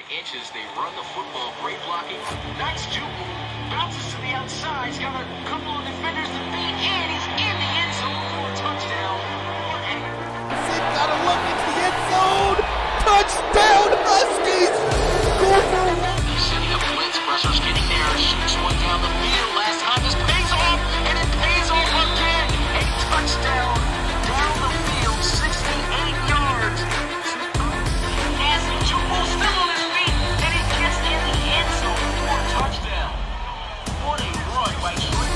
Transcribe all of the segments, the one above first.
Inches, they run the football, great blocking. Nice juke move, bounces to the outside. He's got a couple of defenders to beat, and he's in the end zone for a touchdown. Gotta look into the end zone. Touchdown, Huskies! Go for one. He's sending a blitz, pressure's getting there, shoots one down the field. Last time this pays off, and it pays off again. A touchdown down the field, 68 yards. As the juke move still on his feet, and he gets in the end zone for a touchdown. What a run by Trey.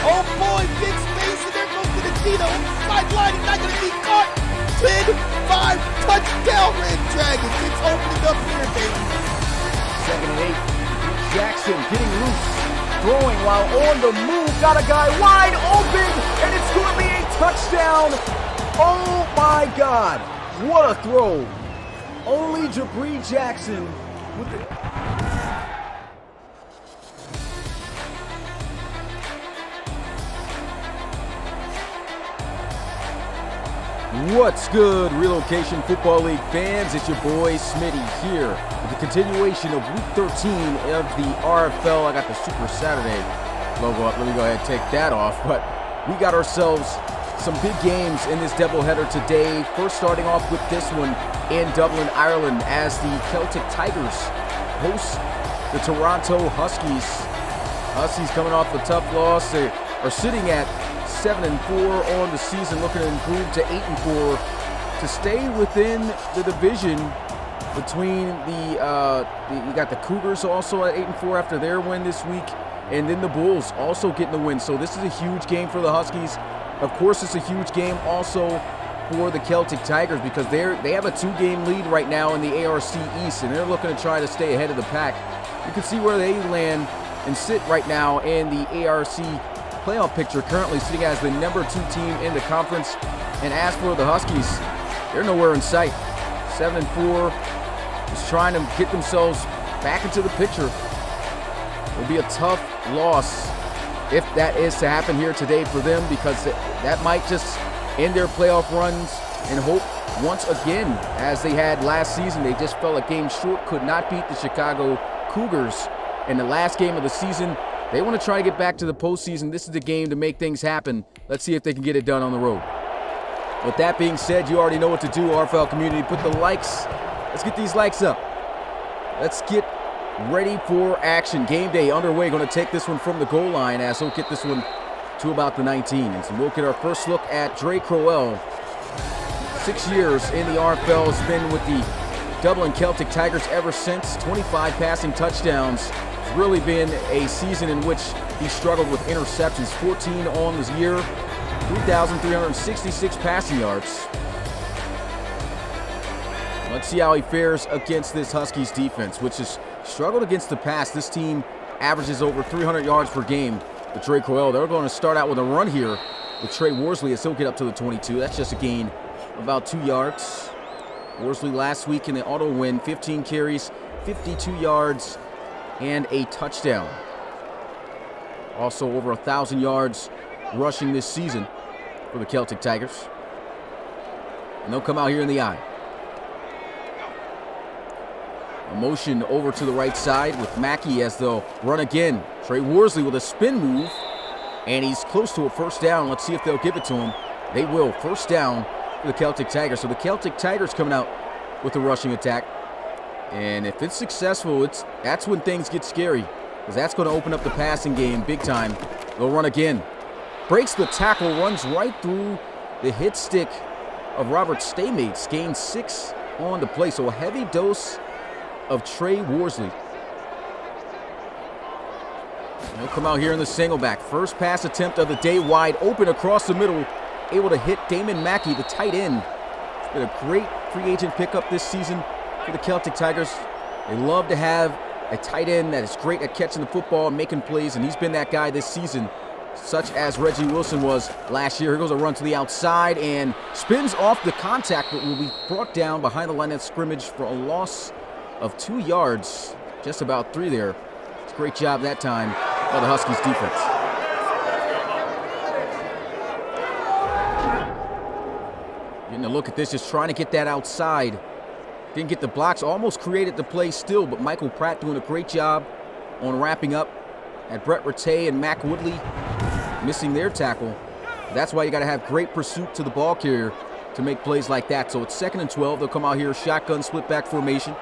Oh boy, big space, and there goes Benedito. Sideline, he's not gonna be caught. 10-5 touchdown, Red Dragons. It's opening up here, baby. 2nd and 8. Jackson getting loose, throwing while on the move. Got a guy wide open, and it's going to be a touchdown. Oh my God, what a throw. Only Jabri Jackson with the... What's good, Relocation Football League fans? It's your boy Smitty here with the continuation of Week 13 of the RFL. I got the Super Saturday logo up. Let me go ahead and take that off. But we got ourselves some big games in this doubleheader today. First, starting off with this one in Dublin, Ireland, as the Celtic Tigers host the Toronto Huskies. Huskies coming off a tough loss. They are sitting at 7-4 on the season, looking to improve to 8-4 to stay within the division between you got the Cougars also at 8-4 after their win this week, and then the Bulls also getting the win. So this is a huge game for the Huskies. Of course, it's a huge game also for the Celtic Tigers because they have a 2-game lead right now in the ARC East, and they're looking to try to stay ahead of the pack. You can see where they land and sit right now in the ARC playoff picture, currently sitting as the number 2 team in the conference. And as for the Huskies, they're nowhere in sight. 7-4, just trying to get themselves back into the picture. It'll be a tough loss if that is to happen here today for them, because that might just end their playoff runs and hope once again, as they had last season. They just fell a game short, could not beat the Chicago Cougars in the last game of the season. They want to try to get back to the postseason. This is the game to make things happen. Let's see if they can get it done on the road. With that being said, you already know what to do, RFL community. Put the likes. Let's get these likes up. Let's get ready for action. Game day underway. Going to take this one from the goal line as we'll get this one to about the 19. And so we'll get our first look at Trey Cowell. 6 years in the RFL, has been with the Dublin Celtic Tigers ever since. 25 passing touchdowns. It's really been a season in which he struggled with interceptions. 14 on the year, 3,366 passing yards. Let's see how he fares against this Huskies defense, which has struggled against the pass. This team averages over 300 yards per game. The Trey Cowell, they're going to start out with a run here with Trey Worsley as he'll get up to the 22. That's just a gain of about 2 yards. Worsley last week in the auto win, 15 carries, 52 yards, and a touchdown. Also over 1,000 yards rushing this season for the Celtic Tigers. And they'll come out here in the eye. A motion over to the right side with Mackey as they'll run again. Trey Worsley with a spin move, and he's close to a first down. Let's see if they'll give it to him. They will. First down for the Celtic Tigers. So the Celtic Tigers coming out with the rushing attack. And if it's successful, that's when things get scary, because that's going to open up the passing game big time. They'll run again. Breaks the tackle, runs right through the hit stick of Robert Staymates. Gains 6 on the play. So a heavy dose of Trey Worsley. He'll come out here in the single back. First pass attempt of the day, wide open across the middle. Able to hit Damon Mackey, the tight end. It's been a great free agent pickup this season for the Celtic Tigers. They love to have a tight end that is great at catching the football and making plays, and he's been that guy this season, such as Reggie Wilson was last year. Here goes a run to the outside and spins off the contact, but will be brought down behind the line of scrimmage for a loss of 2 yards, just about 3 there. It's a great job that time by the Huskies defense. Getting a look at this, just trying to get that outside. Didn't get the blocks, almost created the play still, but Michael Pratt doing a great job on wrapping up at Brett Rattay and Mac Woodley missing their tackle. That's why you got to have great pursuit to the ball carrier to make plays like that. So it's 2nd and 12. They'll come out here, shotgun split back formation.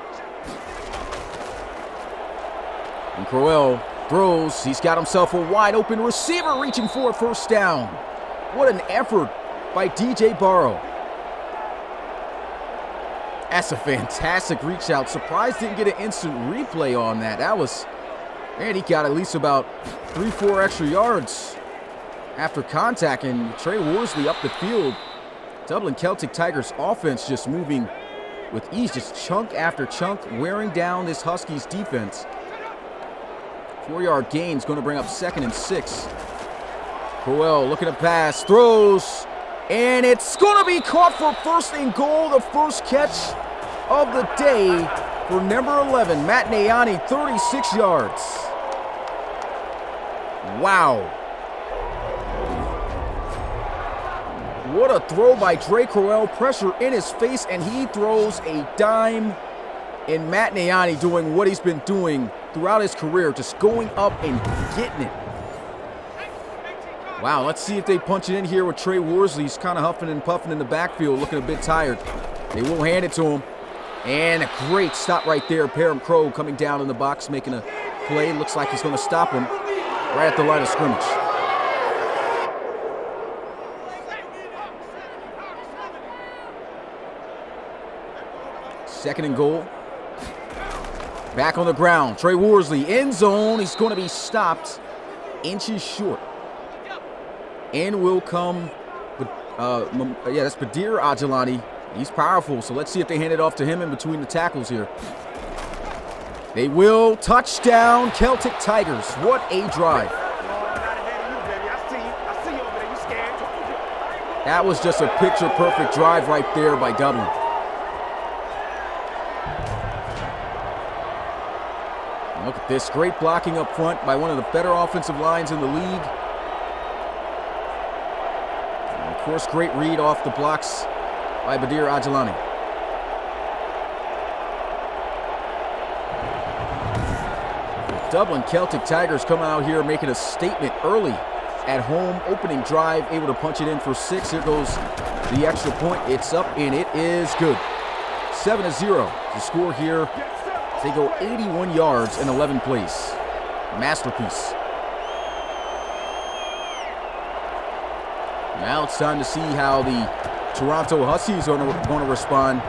And Cowell throws. He's got himself a wide open receiver reaching for a first down. What an effort by DJ Barrow. That's a fantastic reach out. Surprised didn't get an instant replay on that. That was, man, he got at least about 3-4 extra yards after contact, and Trey Worsley up the field. Dublin Celtic Tigers offense just moving with ease, just chunk after chunk, wearing down this Huskies defense. 4-yard gain is going to bring up 2nd and 6. Cowell looking to pass, throws, and it's going to be caught for first and goal. The first catch of the day for number 11, Matt Nayani, 36 yards. Wow. What a throw by Trey Cowell. Pressure in his face, and he throws a dime. And Matt Nayani doing what he's been doing throughout his career, just going up and getting it. Wow, let's see if they punch it in here with Trey Worsley. He's kind of huffing and puffing in the backfield, looking a bit tired. They will hand it to him. And a great stop right there. Parham Crow coming down in the box, making a play. Looks like he's going to stop him right at the line of scrimmage. Second and goal. Back on the ground. Trey Worsley, end zone. He's going to be stopped inches short. In will come, that's Badir Ajalani. He's powerful, so let's see if they hand it off to him in between the tackles here. They will. Touchdown, Celtic Tigers. What a drive. That was just a picture-perfect drive right there by Dublin. Look at this, great blocking up front by one of the better offensive lines in the league. And of course, great read off the blocks by Badir Ajalani. The Dublin Celtic Tigers coming out here making a statement early at home, opening drive, able to punch it in for 6. Here goes the extra point. It's up and it is good. 7-0 to score here. They go 81 yards in 11 plays. Masterpiece. Now it's time to see how the Toronto Huskies are going to respond.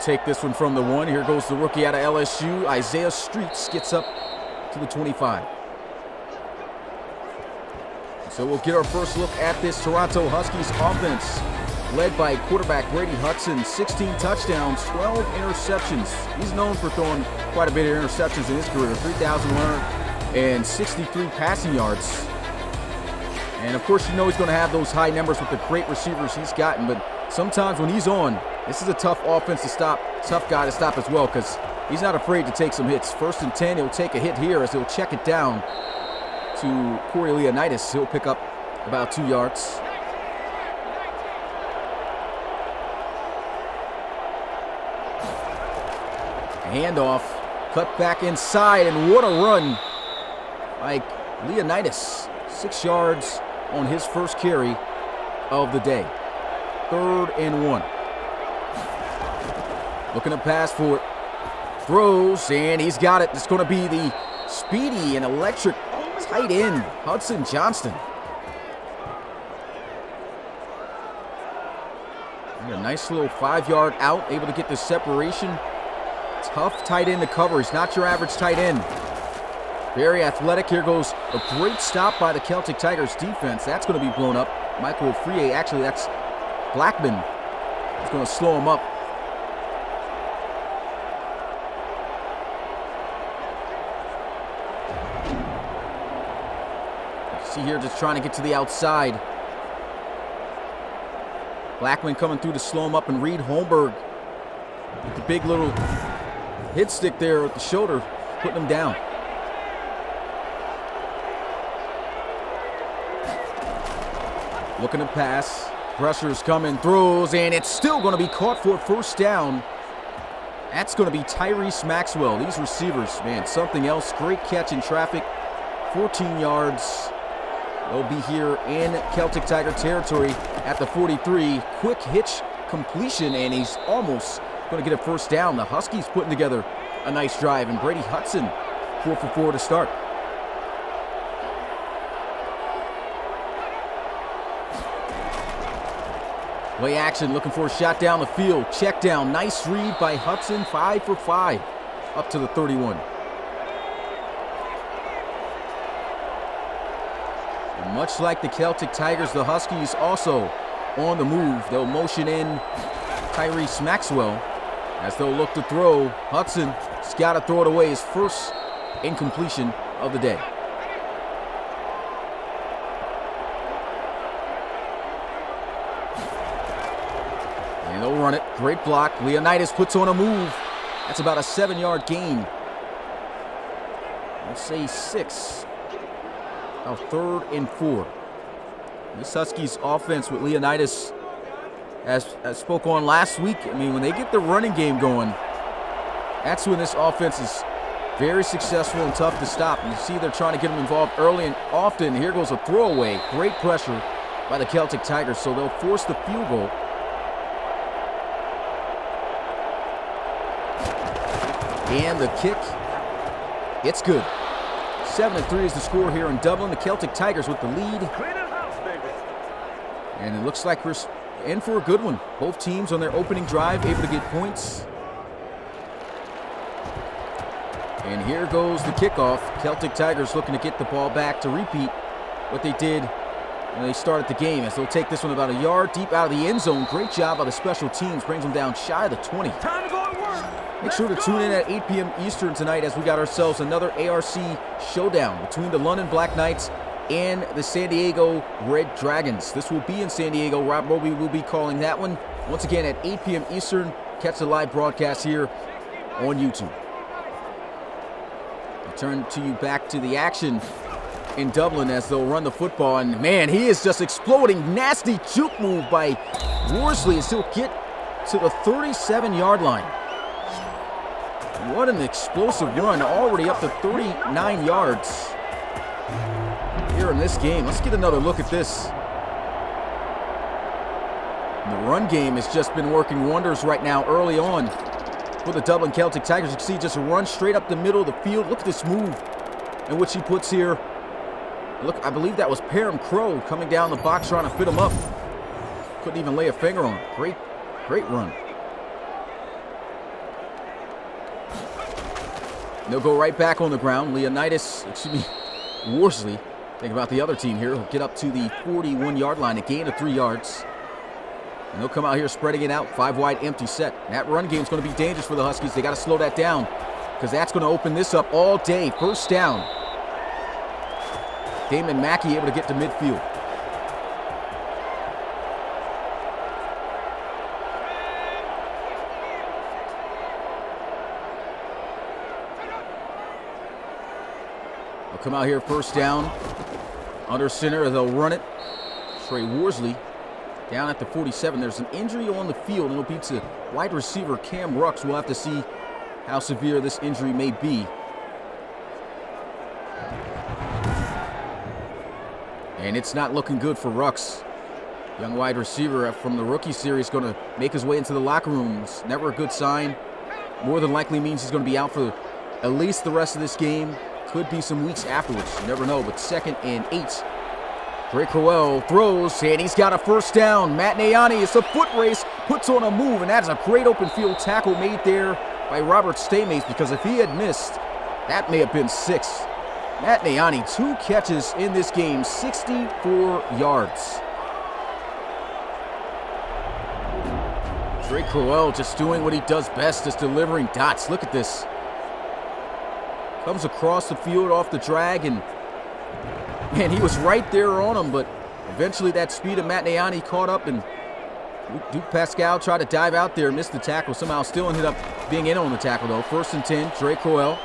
take this one from the 1. Here goes the rookie out of LSU. Isaiah Streets gets up to the 25. So we'll get our first look at this Toronto Huskies offense, led by quarterback Brady Hudson. 16 touchdowns, 12 interceptions. He's known for throwing quite a bit of interceptions in his career. 3,163 passing yards. And of course, you know he's going to have those high numbers with the great receivers he's gotten. But sometimes when he's on, this is a tough offense to stop, tough guy to stop as well, because he's not afraid to take some hits. 1st and 10, he'll take a hit here as he'll check it down to Corey Leonidas. He'll pick up about 2 yards. Handoff, cut back inside, and what a run by Leonidas. 6 yards on his first carry of the day. 3rd and 1. Looking to pass for it. Throws, and he's got it. It's going to be the speedy and electric tight end, Hudson Johnston. And a nice little 5-yard out, able to get the separation. Tough tight end to cover. He's not your average tight end. Very athletic. Here goes a great stop by the Celtic Tigers defense. That's going to be blown up. Michael Frier, actually that's Blackman. He's going to slow him up. See here, just trying to get to the outside. Blackman coming through to slow him up, and Reed Holmberg with the big little hit stick there at the shoulder, putting him down. Looking to pass. Pressure's coming, throws, and it's still going to be caught for a 1st down. That's going to be Tyreese Maxwell. These receivers, man, something else. Great catch in traffic. 14 yards. They'll be here in Celtic Tiger territory at the 43. Quick hitch completion, and he's almost going to get a 1st down. The Huskies putting together a nice drive, and Brady Hudson 4 for 4 to start. Play action, looking for a shot down the field. Check down, nice read by Hudson, 5 for 5, up to the 31. And much like the Celtic Tigers, the Huskies also on the move. They'll motion in Tyreese Maxwell as they'll look to throw. Hudson has got to throw it away, his first incompletion of the day. And they'll run it. Great block. Leonidas puts on a move. That's about a 7-yard gain. Let's say 6. Now 3rd and 4. This Huskies offense with Leonidas, as I spoke on last week, I mean, when they get the running game going, that's when this offense is very successful and tough to stop. You see they're trying to get them involved early and often. Here goes a throwaway. Great pressure by the Celtic Tigers, so they'll force the field goal. And the kick, it's good. 7-3 is the score here in Dublin. The Celtic Tigers with the lead. And it looks like we're in for a good one. Both teams on their opening drive able to get points. And here goes the kickoff. Celtic Tigers looking to get the ball back to repeat what they did when they started the game, as they'll take this one about a yard deep out of the end zone. Great job by the special teams. Brings them down shy of the 20. Time to go to work. Make sure to tune in at 8 p.m. Eastern tonight as we got ourselves another ARC showdown between the London Black Knights and the San Diego Red Dragons. This will be in San Diego. Rob Roby will be calling that one. Once again at 8 p.m. Eastern. Catch the live broadcast here on YouTube. I'll turn to you back to the action in Dublin as they'll run the football. And man, he is just exploding. Nasty juke move by Worsley as he'll get to the 37-yard line. What an explosive run, already up to 39 yards here in this game. Let's get another look at this. And the run game has just been working wonders right now early on for the Dublin Celtic Tigers. You can see just a run straight up the middle of the field. Look at this move in which he puts here. Look, I believe that was Parham Crow coming down the box trying to fit him up. Couldn't even lay a finger on it. Great run. They'll go right back on the ground. Worsley, think about the other team here, will get up to the 41-yard line, a gain of 3 yards. And they'll come out here spreading it out, 5 wide, empty set. That run game is going to be dangerous for the Huskies. They got to slow that down because that's going to open this up all day. First down. Damon Mackey able to get to midfield. They'll come out here first down. Under center, they'll run it. Trey Worsley down at the 47. There's an injury on the field. It'll be to wide receiver Cam Rux. We'll have to see how severe this injury may be. And it's not looking good for Rux. Young wide receiver from the rookie series going to make his way into the locker room. It's never a good sign. More than likely means he's going to be out for at least the rest of this game. Could be some weeks afterwards. You never know. But 2nd and 8. Trey Cowell throws, and he's got a first down. Matt Nayani, it's a foot race, puts on a move, and that's a great open field tackle made there by Robert Staymace, because if he had missed, that may have been 6. Matt Nayani, 2 catches in this game, 64 yards. Trey Cowell just doing what he does best, just delivering dots. Look at this. Comes across the field off the drag, and man, he was right there on him, but eventually that speed of Matt Nayani caught up, and Duke Pascal tried to dive out there, missed the tackle, somehow still ended up being in on the tackle though. 1st and 10, Trey Cowell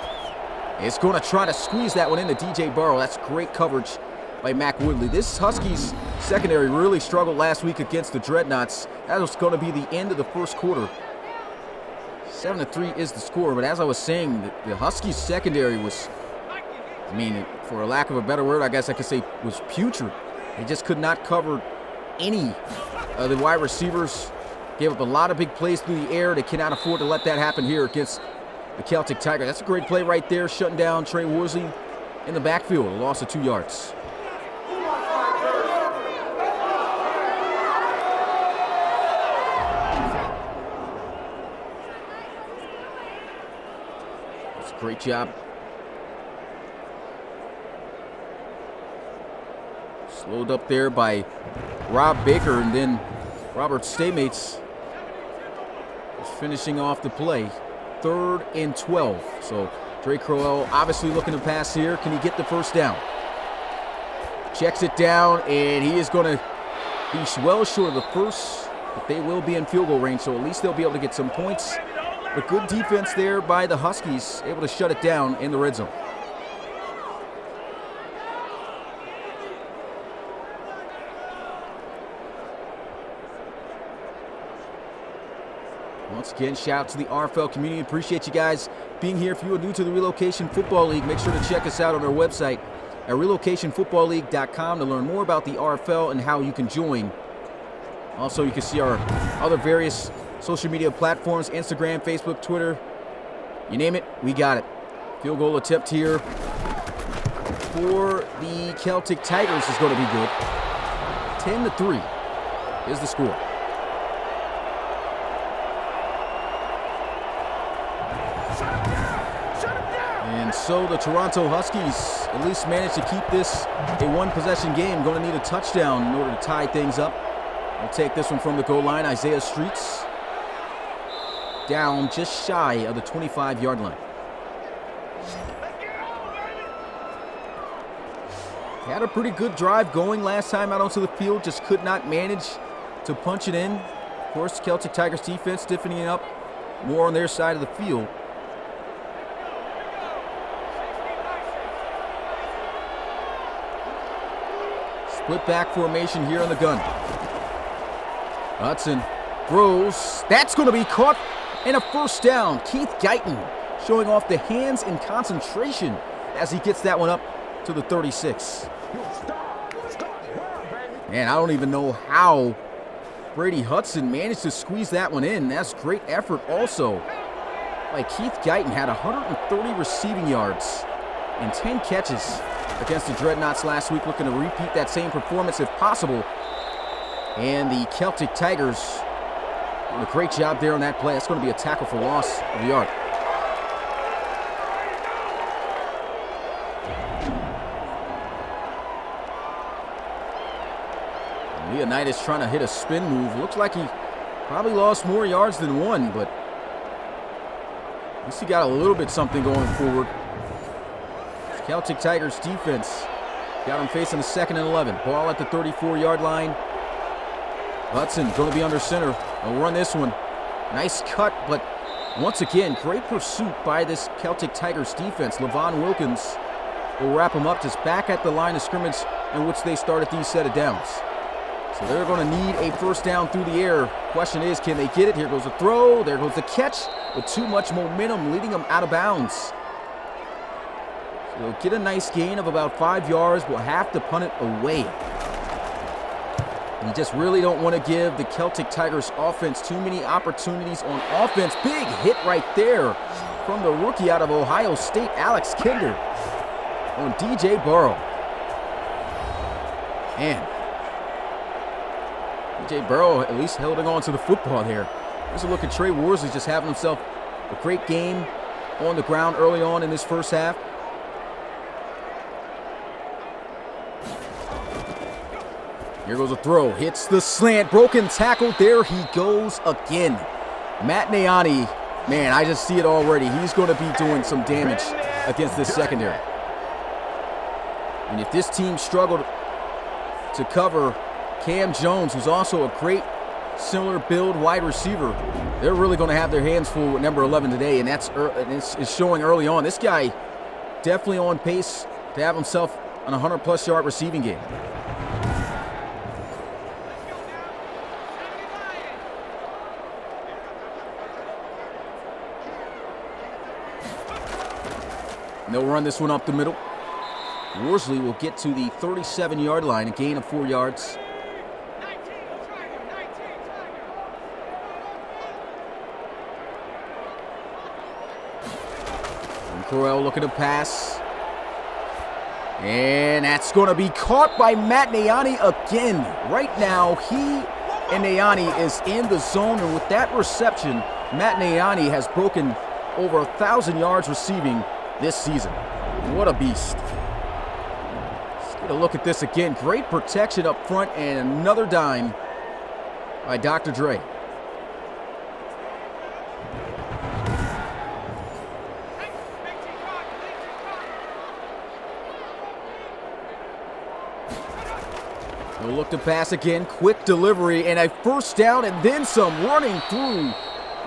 is going to try to squeeze that one into DJ Burrow. That's great coverage by Mac Woodley. This Huskies secondary really struggled last week against the Dreadnoughts. That was going to be the end of the first quarter. 7-3 is the score, but as I was saying, the Huskies secondary was, I mean, for a lack of a better word, I guess I could say was putrid. They just could not cover any of the wide receivers. Gave up a lot of big plays through the air. They cannot afford to let that happen here against the Celtic Tigers. That's a great play right there, shutting down Trey Worsley in the backfield. A loss of 2 yards. That's a great job. Slowed up there by Rob Baker, and then Robert Staymace is finishing off the play. 3rd and 12. So Trey Cowell obviously looking to pass here. Can he get the first down? Checks it down, and he is going to be well short of the first, but they will be in field goal range, so at least they'll be able to get some points. But good defense there by the Huskies, able to shut it down in the red zone. Once again, shout out to the RFL community. Appreciate you guys being here. If you are new to the Relocation Football League, make sure to check us out on our website at relocationfootballleague.com to learn more about the RFL and how you can join. Also, you can see our other various social media platforms, Instagram, Facebook, Twitter. You name it, we got it. Field goal attempt here for the Celtic Tigers is going to be good. 10-3 is the score. And so the Toronto Huskies at least managed to keep this a one-possession game. Going to need a touchdown in order to tie things up. We'll take this one from the goal line. Isaiah Streets down just shy of the 25-yard line. Had a pretty good drive going last time out onto the field, just could not manage to punch it in. Of course, Celtic Tigers defense stiffening it up more on their side of the field. Split back formation here on the gun. Hudson throws. That's going to be caught and a first down. Keith Guyton showing off the hands and concentration as he gets that one up to the 36. Man, I don't even know how Brady Hudson managed to squeeze that one in. That's great effort also by Keith Guyton. Had 130 receiving yards and 10 catches against the Dreadnoughts last week, looking to repeat that same performance if possible. And the Celtic Tigers doing a great job there on that play. That's going to be a tackle for loss of the yard. Leonidas trying to hit a spin move. Looks like he probably lost more yards than one, but at least he got a little bit something going forward. Celtic Tigers defense got him facing the 2nd and 11. Ball at the 34-yard line. Hudson going to be under center. They'll run this one. Nice cut, but once again, great pursuit by this Celtic Tigers defense. Levon Wilkins will wrap him up just back at the line of scrimmage in which they started these set of downs. So they're going to need a first down through the air. Question is, can they get it? Here goes the throw. There goes the catch with too much momentum, leading them out of bounds. So they'll get a nice gain of about 5 yards. We'll have to punt it away. You just really don't want to give the Celtic Tigers offense too many opportunities on offense. Big hit right there from the rookie out of Ohio State, Alex Kinder, on DJ Burrow. Man, DJ Burrow at least holding on to the football there. Here's a look at Trey Worsley just having himself a great game on the ground early on in this first half. Here goes a throw, hits the slant, broken tackle, there he goes again. Matt Nayani, man, I just see it already. He's going to be doing some damage against this secondary. And if this team struggled to cover Cam Jones, who's also a great similar build wide receiver, they're really going to have their hands full with number 11 today, and it's showing early on. This guy definitely on pace to have himself an 100-plus yard receiving game. And they'll run this one up the middle. Worsley will get to the 37-yard line, a gain of 4 yards. And Cowell looking to pass. And that's going to be caught by Matt Nayani again. Right now, he and Nayani is in the zone, and with that reception, Matt Nayani has broken over 1,000 yards receiving this season. What a beast. Let's get a look at this again. Great protection up front and another dime by Dr. Dre. They'll look to pass again. Quick delivery and a first down and then some, running through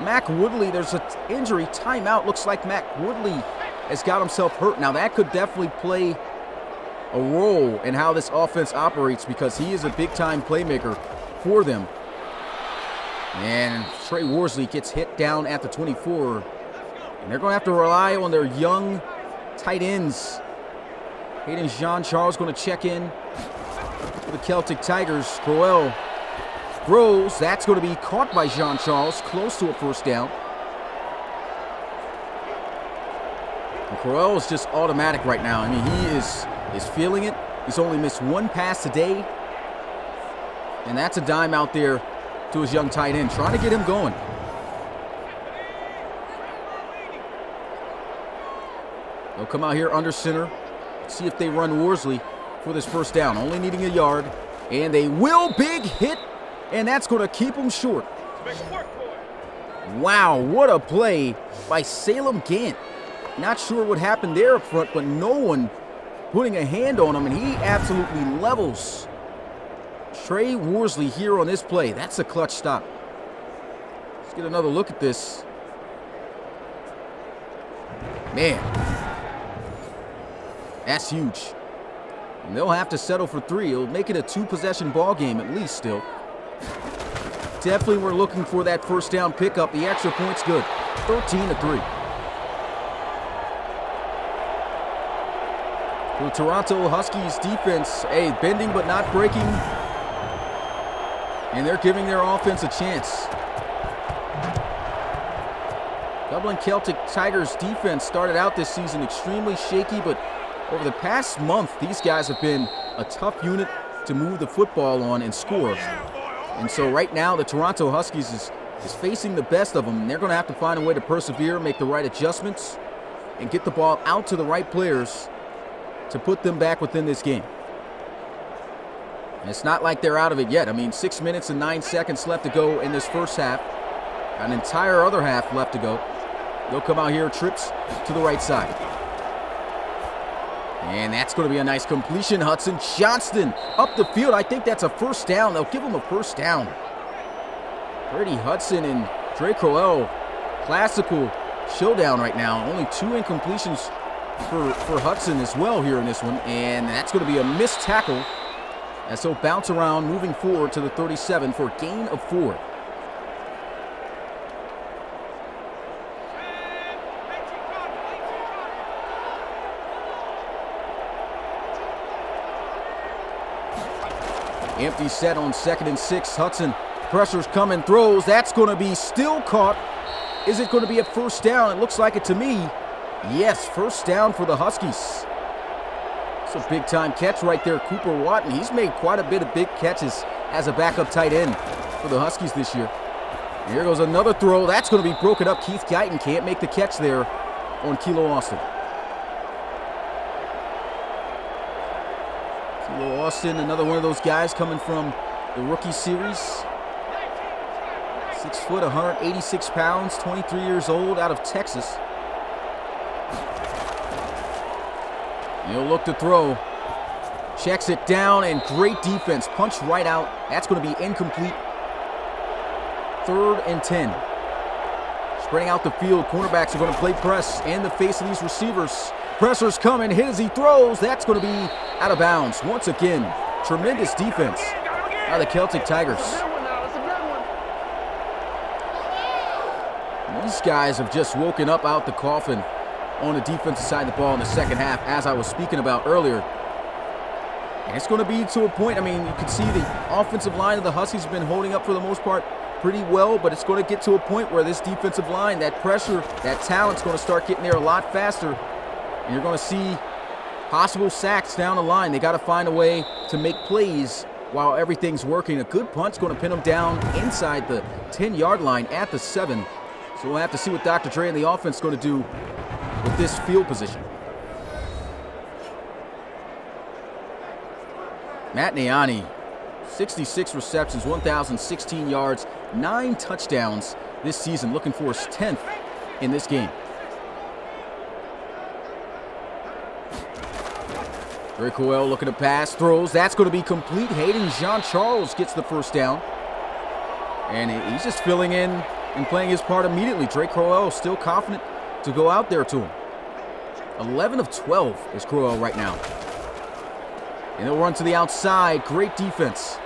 Mac Woodley. There's an injury timeout. Looks like Mac Woodley has got himself hurt. Now that could definitely play a role in how this offense operates because he is a big-time playmaker for them. And Trey Worsley gets hit down at the 24. And they're going to have to rely on their young tight ends. Hayden Jean-Charles going to check in for the Celtic Tigers. Cowell throws. That's going to be caught by Jean-Charles, close to a first down. And Cowell is just automatic right now. I mean, he is feeling it. He's only missed one pass today. And that's a dime out there to his young tight end, trying to get him going. They'll come out here under center. See if they run Worsley for this first down. Only needing a yard. And they will. Big hit. And that's going to keep them short. Wow, what a play by Salem Gant. Not sure what happened there up front, but no one putting a hand on him, and he absolutely levels Trey Worsley here on this play. That's a clutch stop. Let's get another look at this. Man, that's huge. And they'll have to settle for 3. It'll make it a 2-possession ball game at least still. Definitely we're looking for that first down pickup. The extra point's good. 13-3. The Toronto Huskies defense, bending but not breaking. And they're giving their offense a chance. Dublin Celtic Tigers defense started out this season extremely shaky, but over the past month, these guys have been a tough unit to move the football on and score. And so right now, the Toronto Huskies is facing the best of them, and they're going to have to find a way to persevere, make the right adjustments, and get the ball out to the right players to put them back within this game. And it's not like they're out of it yet. I mean, 6 minutes and 9 seconds left to go in this first half. An entire other half left to go. They'll come out here, trips to the right side. And that's going to be a nice completion. Hudson Johnston up the field. I think that's a first down. They'll give him a first down. Brady Hudson and Trey Cowell, classical showdown right now. Only 2 incompletions for Hudson as well here in this one. And that's going to be a missed tackle as he'll bounce around, moving forward to the 37 for a gain of 4. Empty set on 2nd and 6. Hudson, pressure's coming, throws. That's going to be still caught. Is it going to be a first down? It looks like it to me. Yes, first down for the Huskies. It's a big-time catch right there, Cooper Watton. He's made quite a bit of big catches as a backup tight end for the Huskies this year. And here goes another throw. That's going to be broken up. Keith Guyton can't make the catch there on Kilo Austin. Kilo Austin, another one of those guys coming from the rookie series. 6 foot, 186 pounds, 23 years old, out of Texas. He'll look to throw. Checks it down, and great defense. Punch right out. That's going to be incomplete. 3rd and 10. Spreading out the field. Cornerbacks are going to play press in the face of these receivers. Pressure's coming. Hit as he throws. That's going to be out of bounds. Once again, tremendous defense by the Celtic Tigers. These guys have just woken up out the coffin on the defensive side of the ball in the second half, as I was speaking about earlier. And it's going to be to a point, I mean, you can see the offensive line of the Huskies have been holding up for the most part pretty well, but it's going to get to a point where this defensive line, that pressure, that talent's going to start getting there a lot faster. And you're going to see possible sacks down the line. They got to find a way to make plays while everything's working. A good punt's going to pin them down inside the 10-yard line at the 7. So we'll have to see what Dr. Trey and the offense is going to do with this field position. Matt Niani, 66 receptions, 1,016 yards, 9 touchdowns this season, looking for his 10th in this game. Trey Cowell looking to pass, throws. That's going to be complete. Hayden Jean-Charles gets the first down. And he's just filling in and playing his part immediately. Trey Cowell still confident to go out there to him. 11 of 12 is Cowell right now. And they'll run to the outside. Great defense.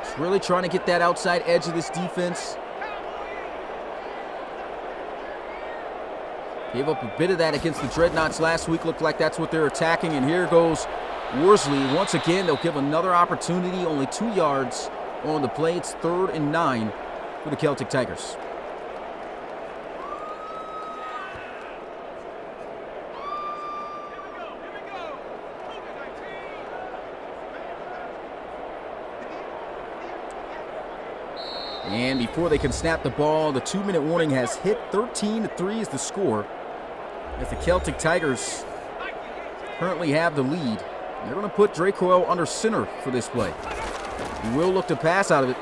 Just really trying to get that outside edge of this defense. Gave up a bit of that against the Dreadnoughts last week. Looked like that's what they're attacking. And here goes Worsley. Once again, they'll give another opportunity. Only 2 yards on the play. It's 3rd and 9 for the Celtic Tigers. And before they can snap the ball, the 2-minute warning has hit. 13-3 is the score, as the Celtic Tigers currently have the lead. They're going to put Trey Cowell under center for this play. He will look to pass out of it.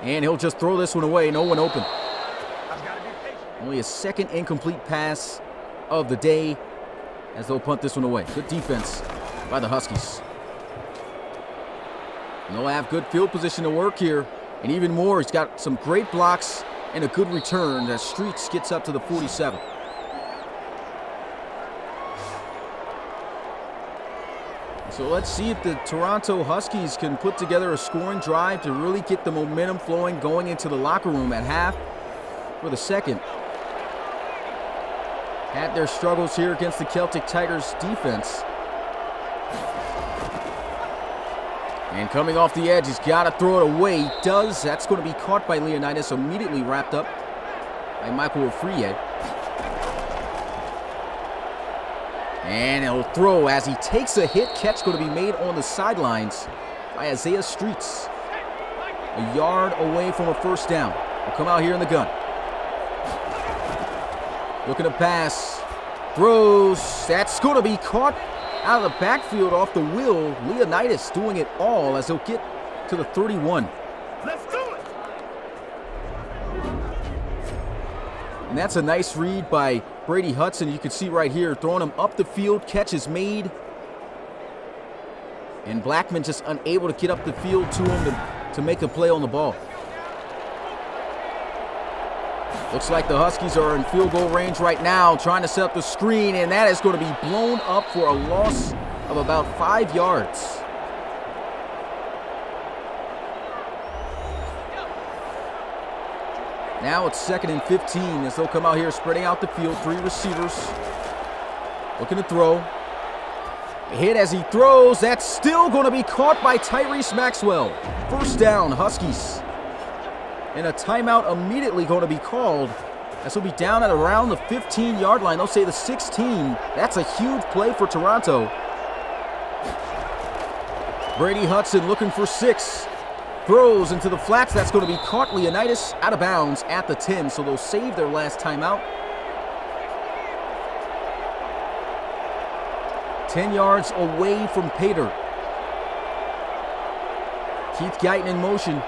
And he'll just throw this one away. No one open. Only a 2nd incomplete pass of the day, as they'll punt this one away. Good defense by the Huskies. And they'll have good field position to work here. And even more, he's got some great blocks and a good return as Streets gets up to the 47. So let's see if the Toronto Huskies can put together a scoring drive to really get the momentum flowing going into the locker room at half for the second. Had their struggles here against the Celtic Tigers defense. And coming off the edge, he's got to throw it away. He does. That's going to be caught by Leonidas, immediately wrapped up by Michael Ofriye. And he'll throw as he takes a hit. Catch going to be made on the sidelines by Isaiah Streets. A yard away from a first down. He'll come out here in the gun. Looking to pass. Throws. That's going to be caught out of the backfield off the wheel. Leonidas doing it all as he'll get to the 31. Let's do it. And that's a nice read by Brady Hudson. You can see right here, throwing him up the field, catch is made. And Blackman just unable to get up the field to him to make a play on the ball. Looks like the Huskies are in field goal range right now, trying to set up the screen, and that is going to be blown up for a loss of about 5 yards. Now it's 2nd and 15 as they'll come out here spreading out the field. 3 receivers looking to throw. Hit as he throws. That's still going to be caught by Tyreese Maxwell. First down, Huskies. And a timeout immediately going to be called. This will be down at around the 15-yard line. They'll say the 16. That's a huge play for Toronto. Brady Hudson looking for 6. Throws into the flats. That's going to be caught. Leonidas out of bounds at the 10. So they'll save their last timeout. 10 yards away from Pater. Keith Guyton in motion.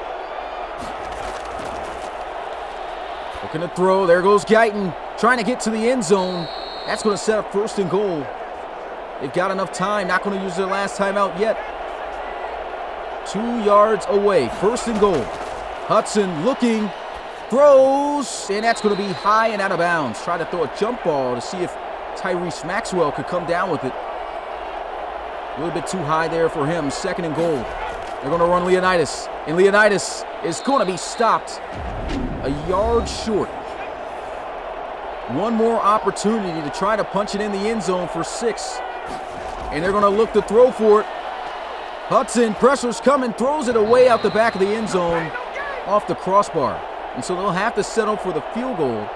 Looking to throw. There goes Guyton. Trying to get to the end zone. That's going to set up 1st and goal. They've got enough time. Not going to use their last timeout yet. 2 yards away. 1st and goal. Hudson looking. Throws. And that's going to be high and out of bounds. Try to throw a jump ball to see if Tyreese Maxwell could come down with it. A little bit too high there for him. 2nd and goal. They're going to run Leonidas. And Leonidas is going to be stopped a yard short. One more opportunity to try to punch it in the end zone for 6. And they're going to look to throw for it. Hudson, pressure's coming, throws it away out the back of the end zone off the crossbar. And so they'll have to settle for the field goal.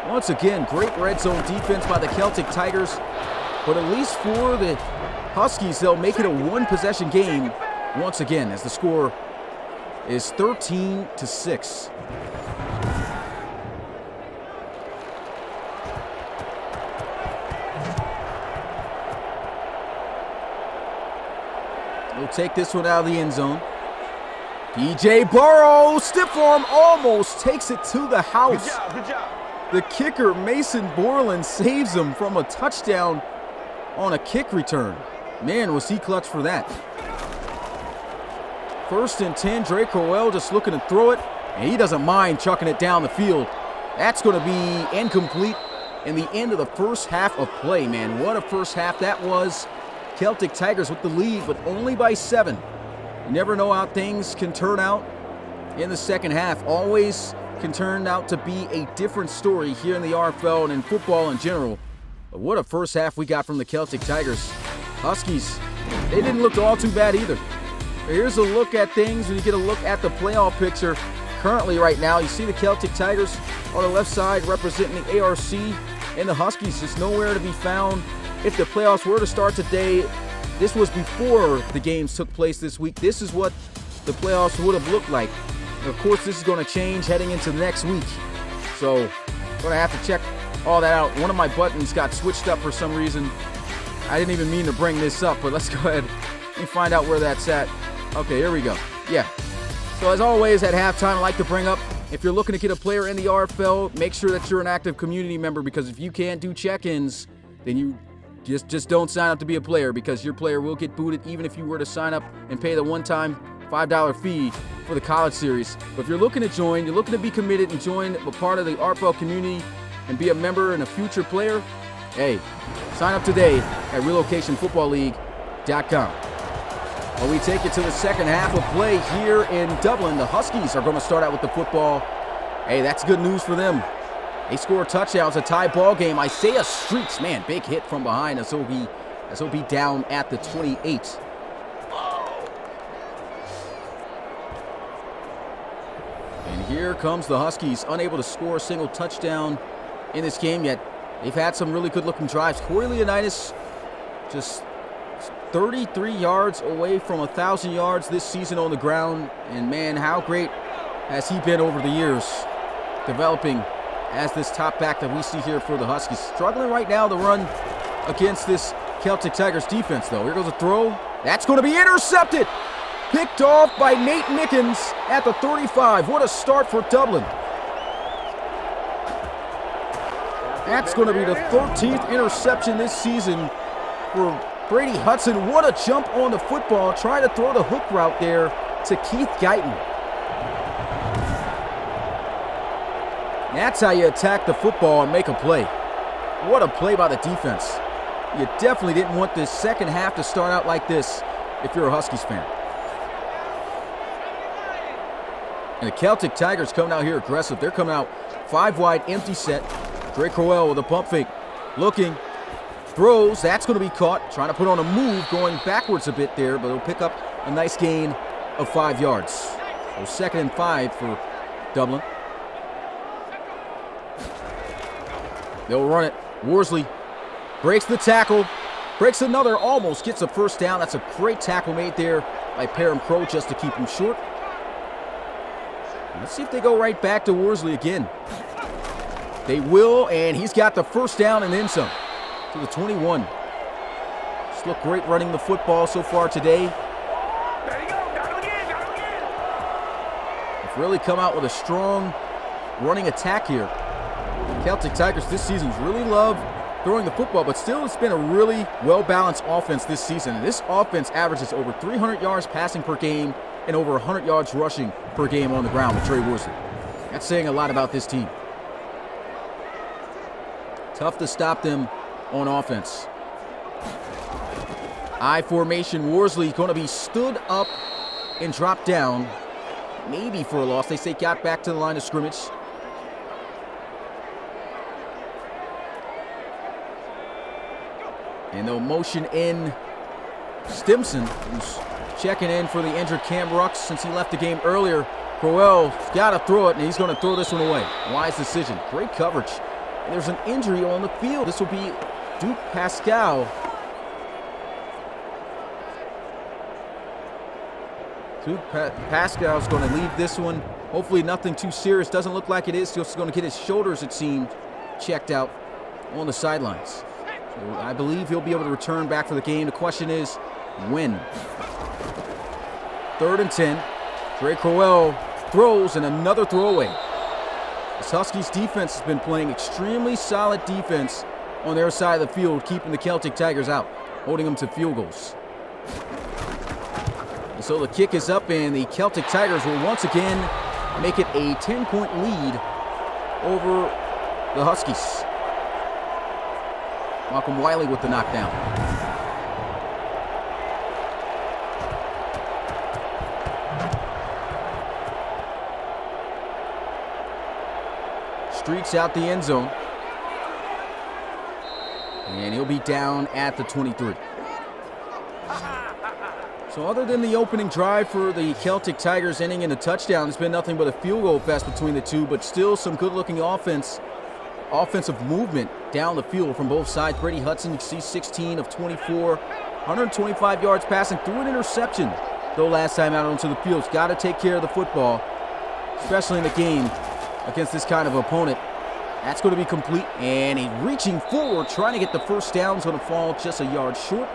Once again, great red zone defense by the Celtic Tigers. But at least for the Huskies, they'll make it a one-possession game once again as the score is 13-6. We'll take this one out of the end zone. DJ Burrow, stiff arm, almost takes it to the house. Good job, good job. The kicker, Mason Borland, saves him from a touchdown on a kick return. Man, was he clutch for that. 1st and 10, Trey Cowell just looking to throw it, and he doesn't mind chucking it down the field. That's going to be incomplete in the end of the first half of play, man. What a first half that was. Celtic Tigers with the lead, but only by 7. You never know how things can turn out in the second half. Always can turn out to be a different story here in the RFL and in football in general. But what a first half we got from the Celtic Tigers. Huskies, they didn't look all too bad either. Here's a look at things when you get a look at the playoff picture. Currently right now, you see the Celtic Tigers on the left side representing the ARC, and the Huskies just nowhere to be found. If the playoffs were to start today, this was before the games took place this week. This is what the playoffs would have looked like. And of course, this is going to change heading into next week. So, going to have to check all that out. One of my buttons got switched up for some reason. I didn't even mean to bring this up, but let's go ahead and find out where that's at. Okay, here we go. Yeah. So as always, at halftime, I like to bring up, if you're looking to get a player in the RFL, make sure that you're an active community member, because if you can't do check-ins, then you just don't sign up to be a player, because your player will get booted even if you were to sign up and pay the one-time $5 fee for the college series. But if you're looking to join, you're looking to be committed and join a part of the RFL community and be a member and a future player, hey, sign up today at relocationfootballleague.com. Well, we take it to the second half of play here in Dublin. The Huskies are going to start out with the football. Hey, that's good news for them. They score touchdowns, a tie ball game. Isaiah Streets, man, big hit from behind as he'll be down at the 28. And here comes the Huskies, unable to score a single touchdown in this game yet. They've had some really good-looking drives. Corey Leonidas just 33 yards away from 1,000 yards this season on the ground. And man, how great has he been over the years, developing as this top back that we see here for the Huskies. Struggling right now to run against this Celtic Tigers defense, though. Here goes a throw. That's going to be intercepted. Picked off by Nate Mickens at the 35. What a start for Dublin. That's going to be the 13th interception this season for Brady Hudson. What a jump on the football. Trying to throw the hook route there to Keith Guyton. That's how you attack the football and make a play. What a play by the defense. You definitely didn't want this second half to start out like this if you're a Huskies fan. And the Celtic Tigers coming out here aggressive. They're coming out 5 wide, empty set. Trey Cowell with a pump fake. Looking. Throws. That's going to be caught. Trying to put on a move. Going backwards a bit there. But he'll pick up a nice gain of 5 yards. So 2nd and 5 for Dublin. They'll run it. Worsley breaks the tackle. Breaks another. Almost gets a first down. That's a great tackle made there by Parham Crowe just to keep him short. Let's see if they go right back to Worsley again. They will, and he's got the first down and then some to the 21. Just look great running the football so far today. They've really come out with a strong running attack here. Celtic Tigers this season's really love throwing the football, but still it's been a really well-balanced offense this season. And this offense averages over 300 yards passing per game and over 100 yards rushing per game on the ground with Trey Worsley. That's saying a lot about this team. Tough to stop them on offense. I formation. Worsley going to be stood up and dropped down. Maybe for a loss. They say got back to the line of scrimmage. And they'll motion in Stimson, who's checking in for the injured Cam Rux since he left the game earlier. Cowell's got to throw it, and he's going to throw this one away. Wise decision. Great coverage. And there's an injury on the field. This will be Duke Pascal. Duke Pascal's going to leave this one. Hopefully nothing too serious. Doesn't look like it is. Just going to get his shoulders, it seemed, checked out on the sidelines. So I believe he'll be able to return back for the game. The question is, when? 3rd and 10. Trey Cowell throws and another throwaway. This Huskies defense has been playing extremely solid defense on their side of the field, keeping the Celtic Tigers out, holding them to field goals. And so the kick is up, and the Celtic Tigers will once again make it a 10-point lead over the Huskies. Malcolm Wiley with the knockdown. Streaks out the end zone. And he'll be down at the 23. So other than the opening drive for the Celtic Tigers ending in a touchdown, it's been nothing but a field goal fest between the two, but still some good-looking offensive movement down the field from both sides. Brady Hudson, you see 16 of 24, 125 yards passing, through an interception, though last time out onto the field. He's got to take care of the football, especially in the game against this kind of opponent. That's going to be complete, and he's reaching forward, trying to get the first down. Is going to fall just a yard short.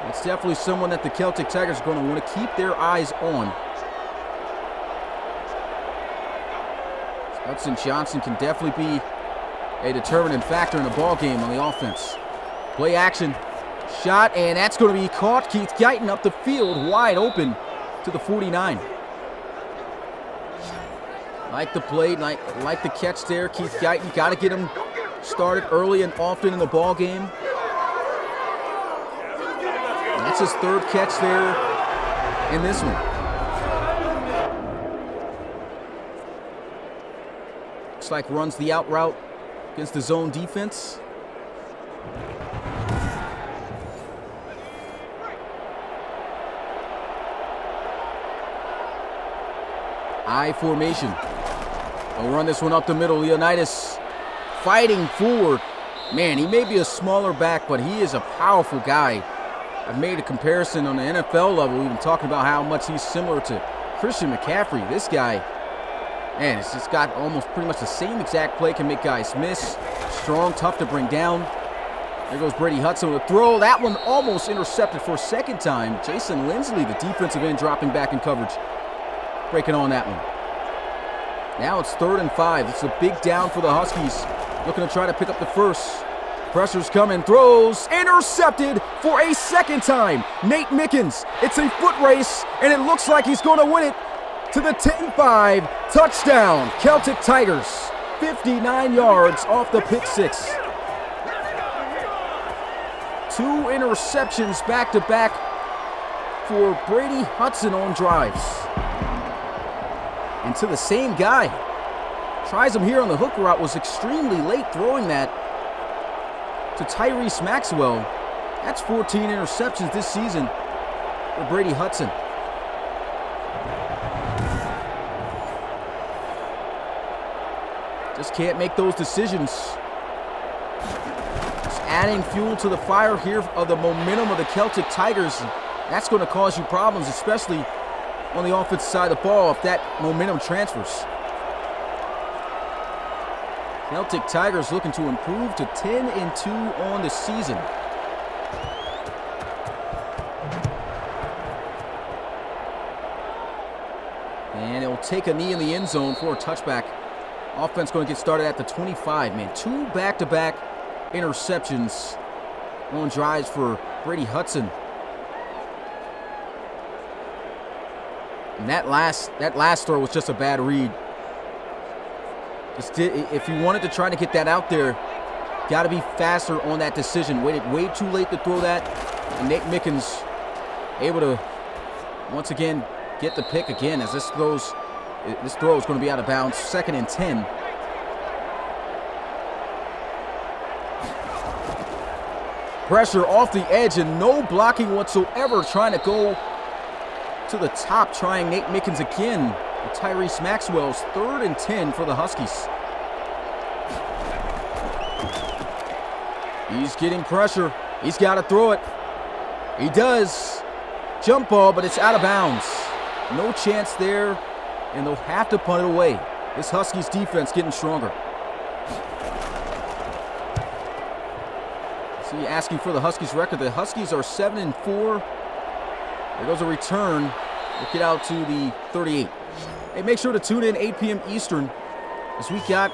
It's definitely someone that the Celtic Tigers are going to want to keep their eyes on. Hudson Johnson can definitely be a determining factor in the ball game on the offense. Play action, shot, and that's going to be caught. Keith Guyton up the field, wide open to the 49. Like the play, like the catch there. Keith Guyton, got to get him started early and often in the ball game. And that's his 3rd catch there in this one. Looks like runs the out route against the zone defense. I formation. They'll run this one up the middle. Leonidas fighting forward. Man, he may be a smaller back, but he is a powerful guy. I've made a comparison on the NFL level, even talking about how much he's similar to Christian McCaffrey. This guy, man, it's just got almost pretty much the same exact play, can make guys miss. Strong, tough to bring down. There goes Brady Hudson with a throw. That one almost intercepted for a second time. Jason Lindsley, the defensive end, dropping back in coverage. Breaking on that one. Now it's 3rd and 5. It's a big down for the Huskies. Looking to try to pick up the first. Pressure's coming, throws, intercepted for a second time. Nate Mickens, it's a foot race, and it looks like he's going to win it to the 10-5 touchdown. Celtic Tigers, 59 yards off the pick six. 2 interceptions back-to-back for Brady Hudson on drives. And to the same guy. Tries him here on the hook route, was extremely late throwing that to Tyreese Maxwell. That's 14 interceptions this season for Brady Hudson. Just can't make those decisions. Just adding fuel to the fire here of the momentum of the Celtic Tigers. That's going to cause you problems, especially on the offensive side of the ball if that momentum transfers. Celtic Tigers looking to improve to 10-2 on the season. And it'll take a knee in the end zone for a touchback. Offense going to get started at the 25, man. 2 back-to-back interceptions on drives for Brady Hudson. And that last throw was just a bad read. If you wanted to try to get that out there, got to be faster on that decision. Waited way too late to throw that. And Nate Mickens able to, once again, get the pick again as this throw is going to be out of bounds. 2nd and 10. Pressure off the edge and no blocking whatsoever. Trying to go to the top, trying Nate Mickens again. Tyreese Maxwell's 3rd and 10 for the Huskies. He's getting pressure. He's got to throw it. He does. Jump ball, but it's out of bounds. No chance there, and they'll have to punt it away. This Huskies defense getting stronger. See, asking for the Huskies record. The Huskies are 7-4. There goes a return. We'll get out to the 38. Hey, make sure to tune in 8 p.m. Eastern as we got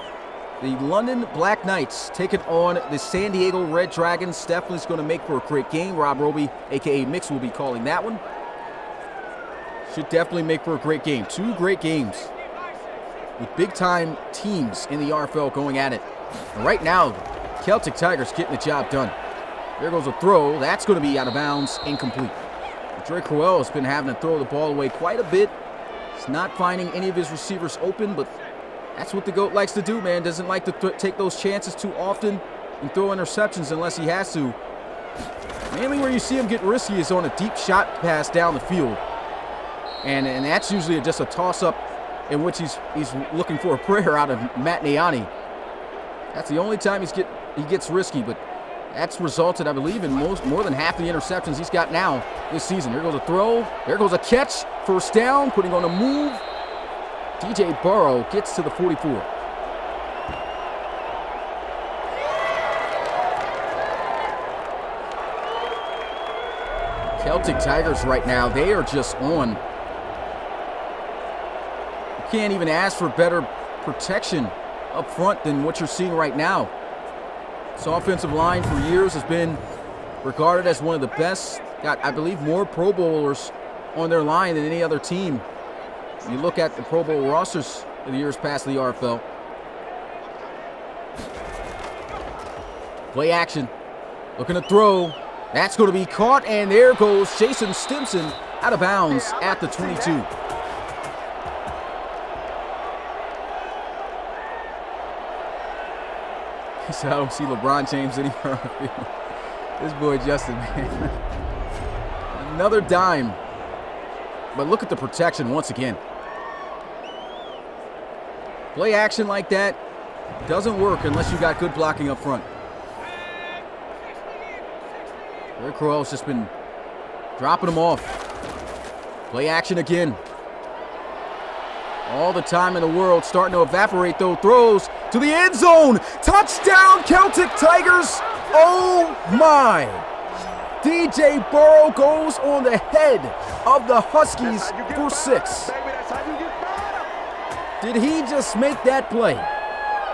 the London Black Knights taking on the San Diego Red Dragons. Definitely going to make for a great game. Rob Roby, a.k.a. Mix, will be calling that one. Should definitely make for a great game. 2 great games with big-time teams in the RFL going at it. And right now, Celtic Tigers getting the job done. There goes a throw. That's going to be out of bounds, incomplete. Trey Cowell has been having to throw the ball away quite a bit. He's not finding any of his receivers open, but that's what the GOAT likes to do, man. Doesn't like to take those chances too often and throw interceptions unless he has to. Mainly where you see him get risky is on a deep shot pass down the field. And that's usually just a toss-up in which he's looking for a prayer out of Matt Niani. That's the only time he gets risky, but that's resulted, I believe, in more than half the interceptions he's got now this season. Here goes a throw. There goes a catch. 1st down. Putting on a move. DJ Burrow gets to the 44. Celtic Tigers right now, they are just on. You can't even ask for better protection up front than what you're seeing right now. This offensive line for years has been regarded as one of the best. Got, I believe, more Pro Bowlers on their line than any other team. You look at the Pro Bowl rosters in the years past the RFL. Play action. Looking to throw. That's going to be caught, and there goes Jason Stimson out of bounds at the 22. So I don't see LeBron James anywhere on the field. This boy Justin, man. Another dime. But look at the protection once again. Play action like that doesn't work unless you got good blocking up front. Rick Crowell's just been dropping them off. Play action again. All the time in the world starting to evaporate, though. Throws to the end zone. Touchdown, Celtic Tigers. Oh my! DJ Burrow goes on the head of the Huskies for 6. Did he just make that play?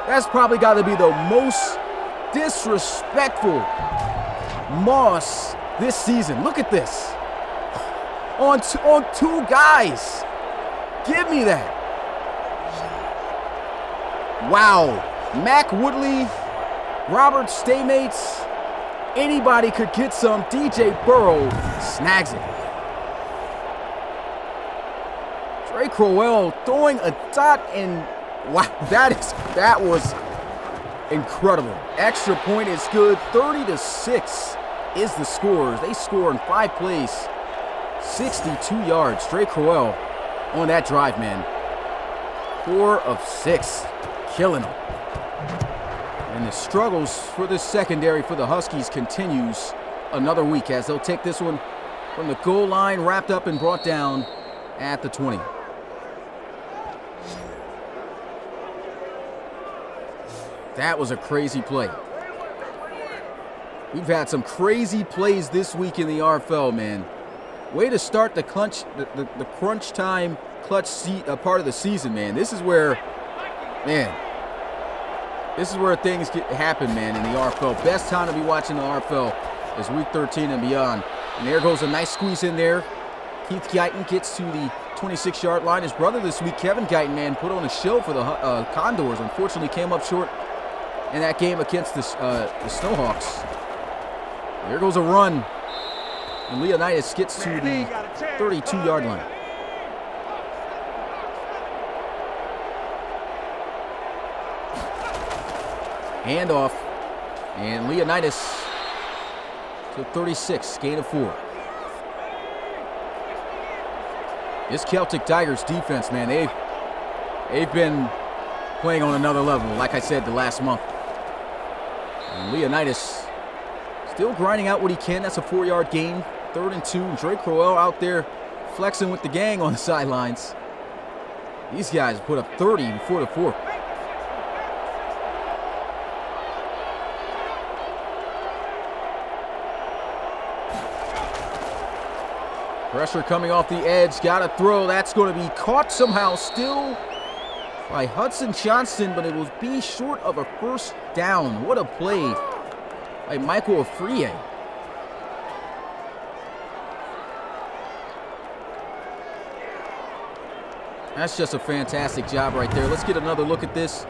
That's probably got to be the most disrespectful Moss this season. Look at this. On two guys. Give me that. Wow. Mac Woodley, Robert Staymates, anybody could get some. DJ Burrow snags it. Trey Cowell throwing a dot, and wow, that was incredible. Extra point is good. 30-6 is the score. They score in 5 plays, 62 yards. Trey Cowell on that drive, man. 4 of 6, killing them. And the struggles for this secondary for the Huskies continues another week as they'll take this one from the goal line, wrapped up and brought down at the 20. That was a crazy play. We've had some crazy plays this week in the RFL, man. Way to start the crunch time part of the season, man. This is where things happen, man, in the RFL. Best time to be watching the RFL is week 13 and beyond. And there goes a nice squeeze in there. Keith Guyton gets to the 26-yard line. His brother this week, Kevin Guyton, man, put on a show for the Condors. Unfortunately, came up short in that game against the Snowhawks. There goes a run. And Leonidas gets to the 32-yard line. Handoff. And Leonidas to 36, gain of 4. This Celtic Tigers defense, man, they've been playing on another level, like I said, the last month. And Leonidas still grinding out what he can. That's a 4-yard gain. 3rd and 2. And Drake Crowell out there flexing with the gang on the sidelines. These guys put up 30 before the 4th. Pressure coming off the edge. Got to throw. That's going to be caught somehow still by Hudson Johnston, but it will be short of a first down. What a play by Michael Afriye. That's just a fantastic job right there. Let's get another look at this.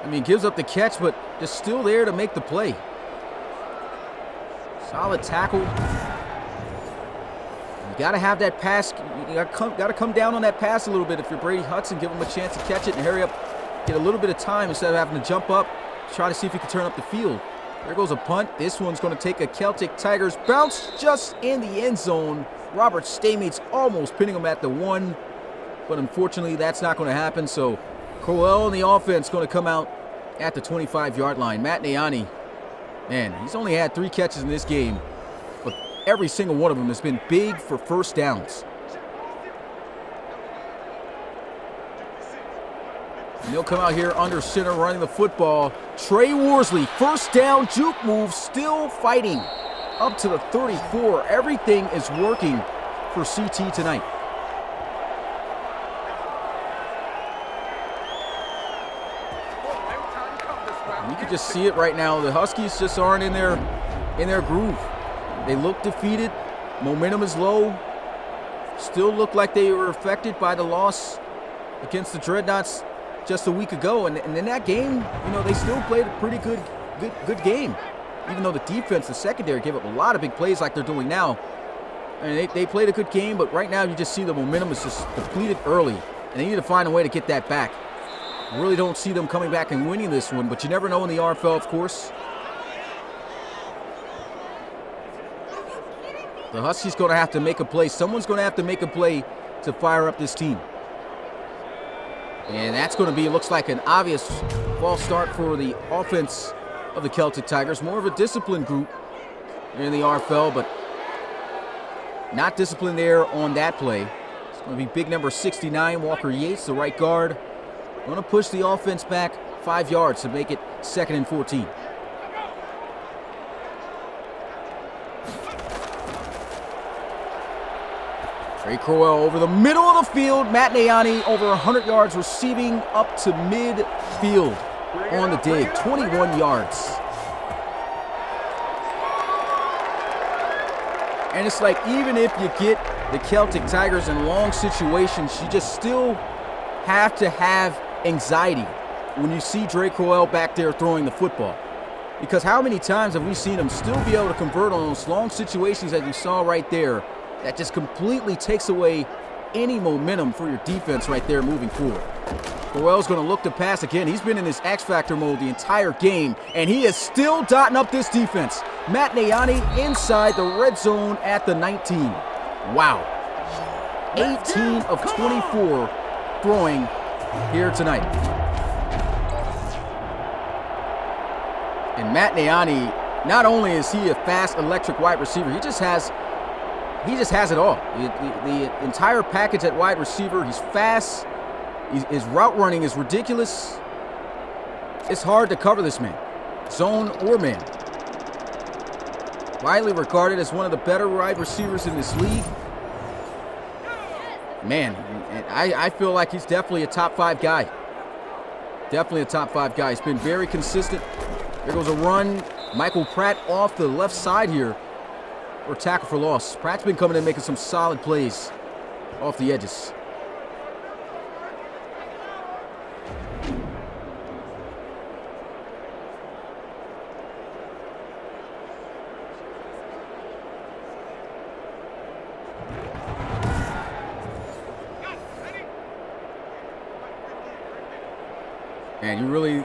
I mean, gives up the catch, but just still there to make the play. Solid tackle. You got to have that pass. You got to come down on that pass a little bit. If you're Brady Hudson, give him a chance to catch it and hurry up. Get a little bit of time instead of having to jump up. Try to see if he can turn up the field. There goes a punt. This one's going to take a Celtic Tigers bounce just in the end zone. Robert Staymates almost pinning him at the 1, but unfortunately that's not going to happen. So Cowell and the offense going to come out at the 25-yard line. Matt Nayani, man, he's only had 3 catches in this game, but every single one of them has been big for first downs. And they'll come out here under center running the football. Trey Worsley, first down, juke move, still fighting up to the 34. Everything is working for CT tonight. And you can just see it right now. The Huskies just aren't in their groove. They look defeated. Momentum is low. Still look like they were affected by the loss against the Dreadnoughts just a week ago. And in that game, you know, they still played a pretty good game. Even though the defense, the secondary, gave up a lot of big plays like they're doing now. And they played a good game, but right now you just see the momentum is just depleted early. And they need to find a way to get that back. I really don't see them coming back and winning this one, but you never know in the RFL, of course. The Huskies going to have to make a play. Someone's going to have to make a play to fire up this team. And that's going to be, it looks like, an obvious false start for the offense of the Celtic Tigers. More of a disciplined group in the RFL, but not disciplined there on that play. It's going to be big number 69, Walker Yates, the right guard. Going to push the offense back 5 yards to make it 2nd and 14. Trey Cowell over the middle of the field. Matt Nayani over 100 yards receiving up to midfield on the dig. 21 yards. And it's like, even if you get the Celtic Tigers in long situations, you just still have to have anxiety when you see Trey Cowell back there throwing the football. Because how many times have we seen him still be able to convert on those long situations that you saw right there that just completely takes away any momentum for your defense right there moving forward. Cowell's going to look to pass again. He's been in his X-Factor mode the entire game, and he is still dotting up this defense. Matt Nayani inside the red zone at the 19. Wow. 18 of 24 throwing here tonight. And Matt Nayani, not only is he a fast electric wide receiver, he just has it all. The entire package at wide receiver. He's fast. His route running is ridiculous. It's hard to cover this man, zone or man. Widely regarded as one of the better wide receivers in this league. Man, I feel like he's definitely a top 5 guy. Definitely a top 5 guy. He's been very consistent. There goes a run. Michael Pratt off the left side here. Or tackle for loss. Pratt's been coming in making some solid plays off the edges. And you really,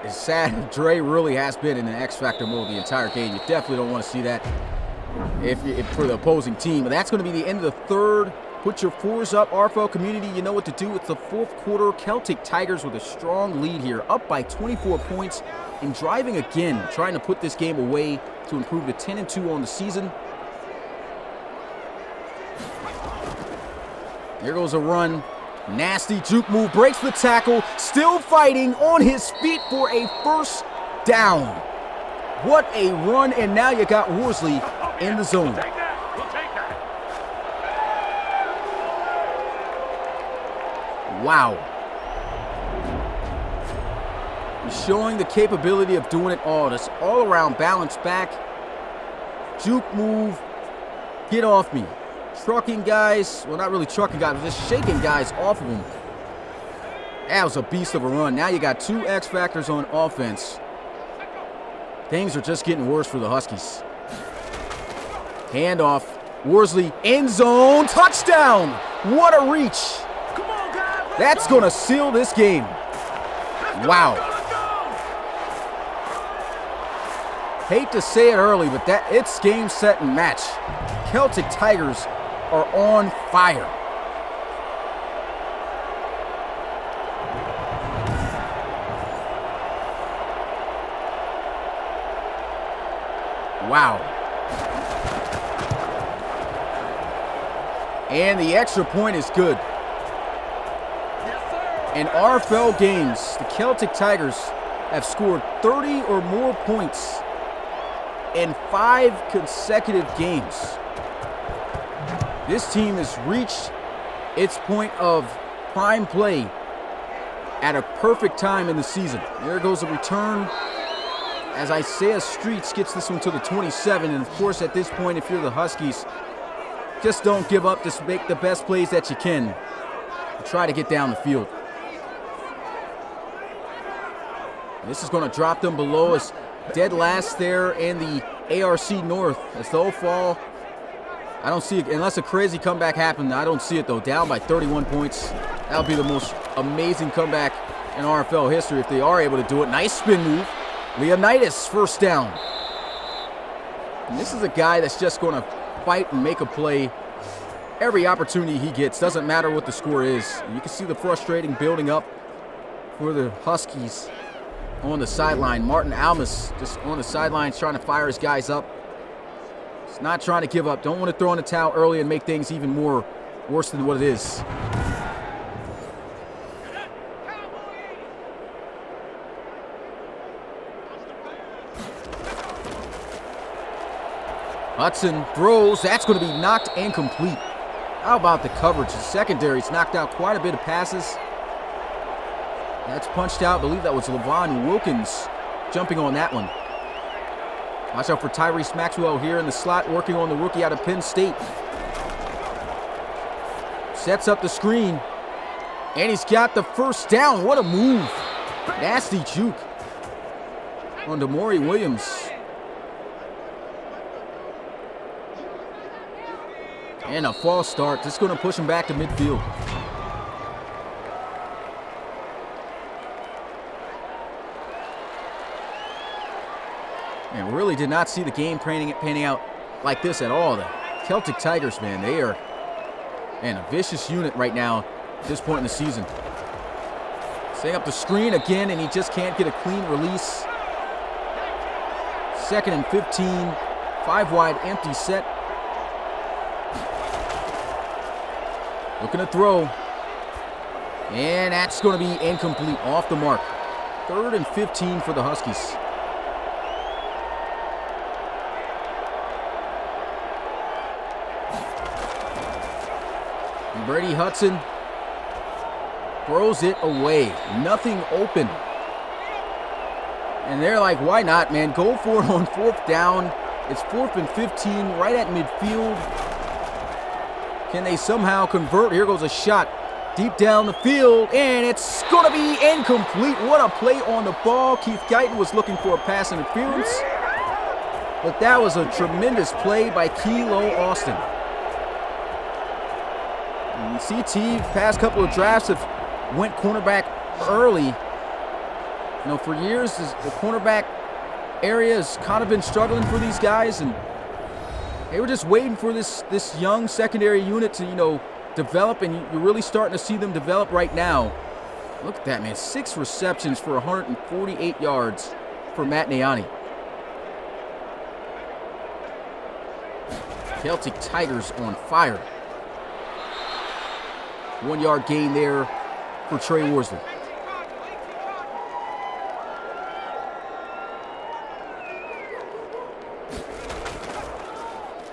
it's sad. Trey really has been in an X-Factor mode the entire game. You definitely don't want to see that if for the opposing team. But that's going to be the end of the third. Put your 4s up, RFL community. You know what to do. It's the fourth quarter. Celtic Tigers with a strong lead here, up by 24 points and driving again, trying to put this game away to improve to 10-2 on the season. Here goes a run. Nasty juke move, breaks the tackle, still fighting on his feet for a first down. What a run, and now you got Worsley in the zone. Wow. He's showing the capability of doing it all. This all-around balance back. Juke move. Get off me. Trucking guys. Well, not really trucking guys, but just shaking guys off of him. That was a beast of a run. Now you got 2 X-Factors on offense. Things are just getting worse for the Huskies. Handoff. Worsley, end zone, touchdown! What a reach! That's going to seal this game. Wow. Hate to say it early, but it's game, set, and match. Celtic Tigers are on fire. Wow. And the extra point is good. In RFL games, the Celtic Tigers have scored 30 or more points in 5 consecutive games. This team has reached its point of prime play at a perfect time in the season. There goes a return as Isaiah Streets gets this one to the 27. And of course, at this point, if you're the Huskies, just don't give up. Just make the best plays that you can and try to get down the field. This is going to drop them below us, dead last there in the ARC North as they'll fall. I don't see it unless a crazy comeback happened. I don't see it though. Down by 31 points. That would be the most amazing comeback in RFL history if they are able to do it. Nice spin move. Leonidas first down. And this is a guy that's just going to fight and make a play every opportunity he gets. Doesn't matter what the score is. You can see the frustrating building up for the Huskies on the sideline. Martin Almas just on the sidelines trying to fire his guys up. He's not trying to give up. Don't want to throw in the towel early and make things even more worse than what it is. Hudson throws. That's going to be knocked incomplete. That How about the coverage? The secondary's knocked out quite a bit of passes. That's punched out. I believe that was Levon Wilkins jumping on that one. Watch out for Tyreese Maxwell here in the slot, working on the rookie out of Penn State. Sets up the screen. And he's got the first down. What a move. Nasty juke on Damori Williams. And a false start. Just going to push him back to midfield. And really did not see the game panning out like this at all. The Celtic Tigers, man, they are a vicious unit right now at this point in the season. Setting up the screen again, and he just can't get a clean release. 2nd and 15, 5 wide, empty set. Looking to throw. And that's going to be incomplete, off the mark. 3rd and 15 for the Huskies. And Brady Hudson throws it away. Nothing open. And they're like, why not, man? Go for it on 4th down. It's 4th and 15, right at midfield. Can they somehow convert? Here goes a shot deep down the field, and it's going to be incomplete. What a play on the ball. Keith Guyton was looking for a pass interference, but that was a tremendous play by Kilo Austin. And CT, past couple of drafts, have went cornerback early. You know, for years, the cornerback area has kind of been struggling for these guys, and they were just waiting for this young secondary unit to, you know, develop, and you're really starting to see them develop right now. Look at that, man. 6 receptions for 148 yards for Matt Niani. Celtic Tigers on fire. 1 yard gain there for Trey Worsley.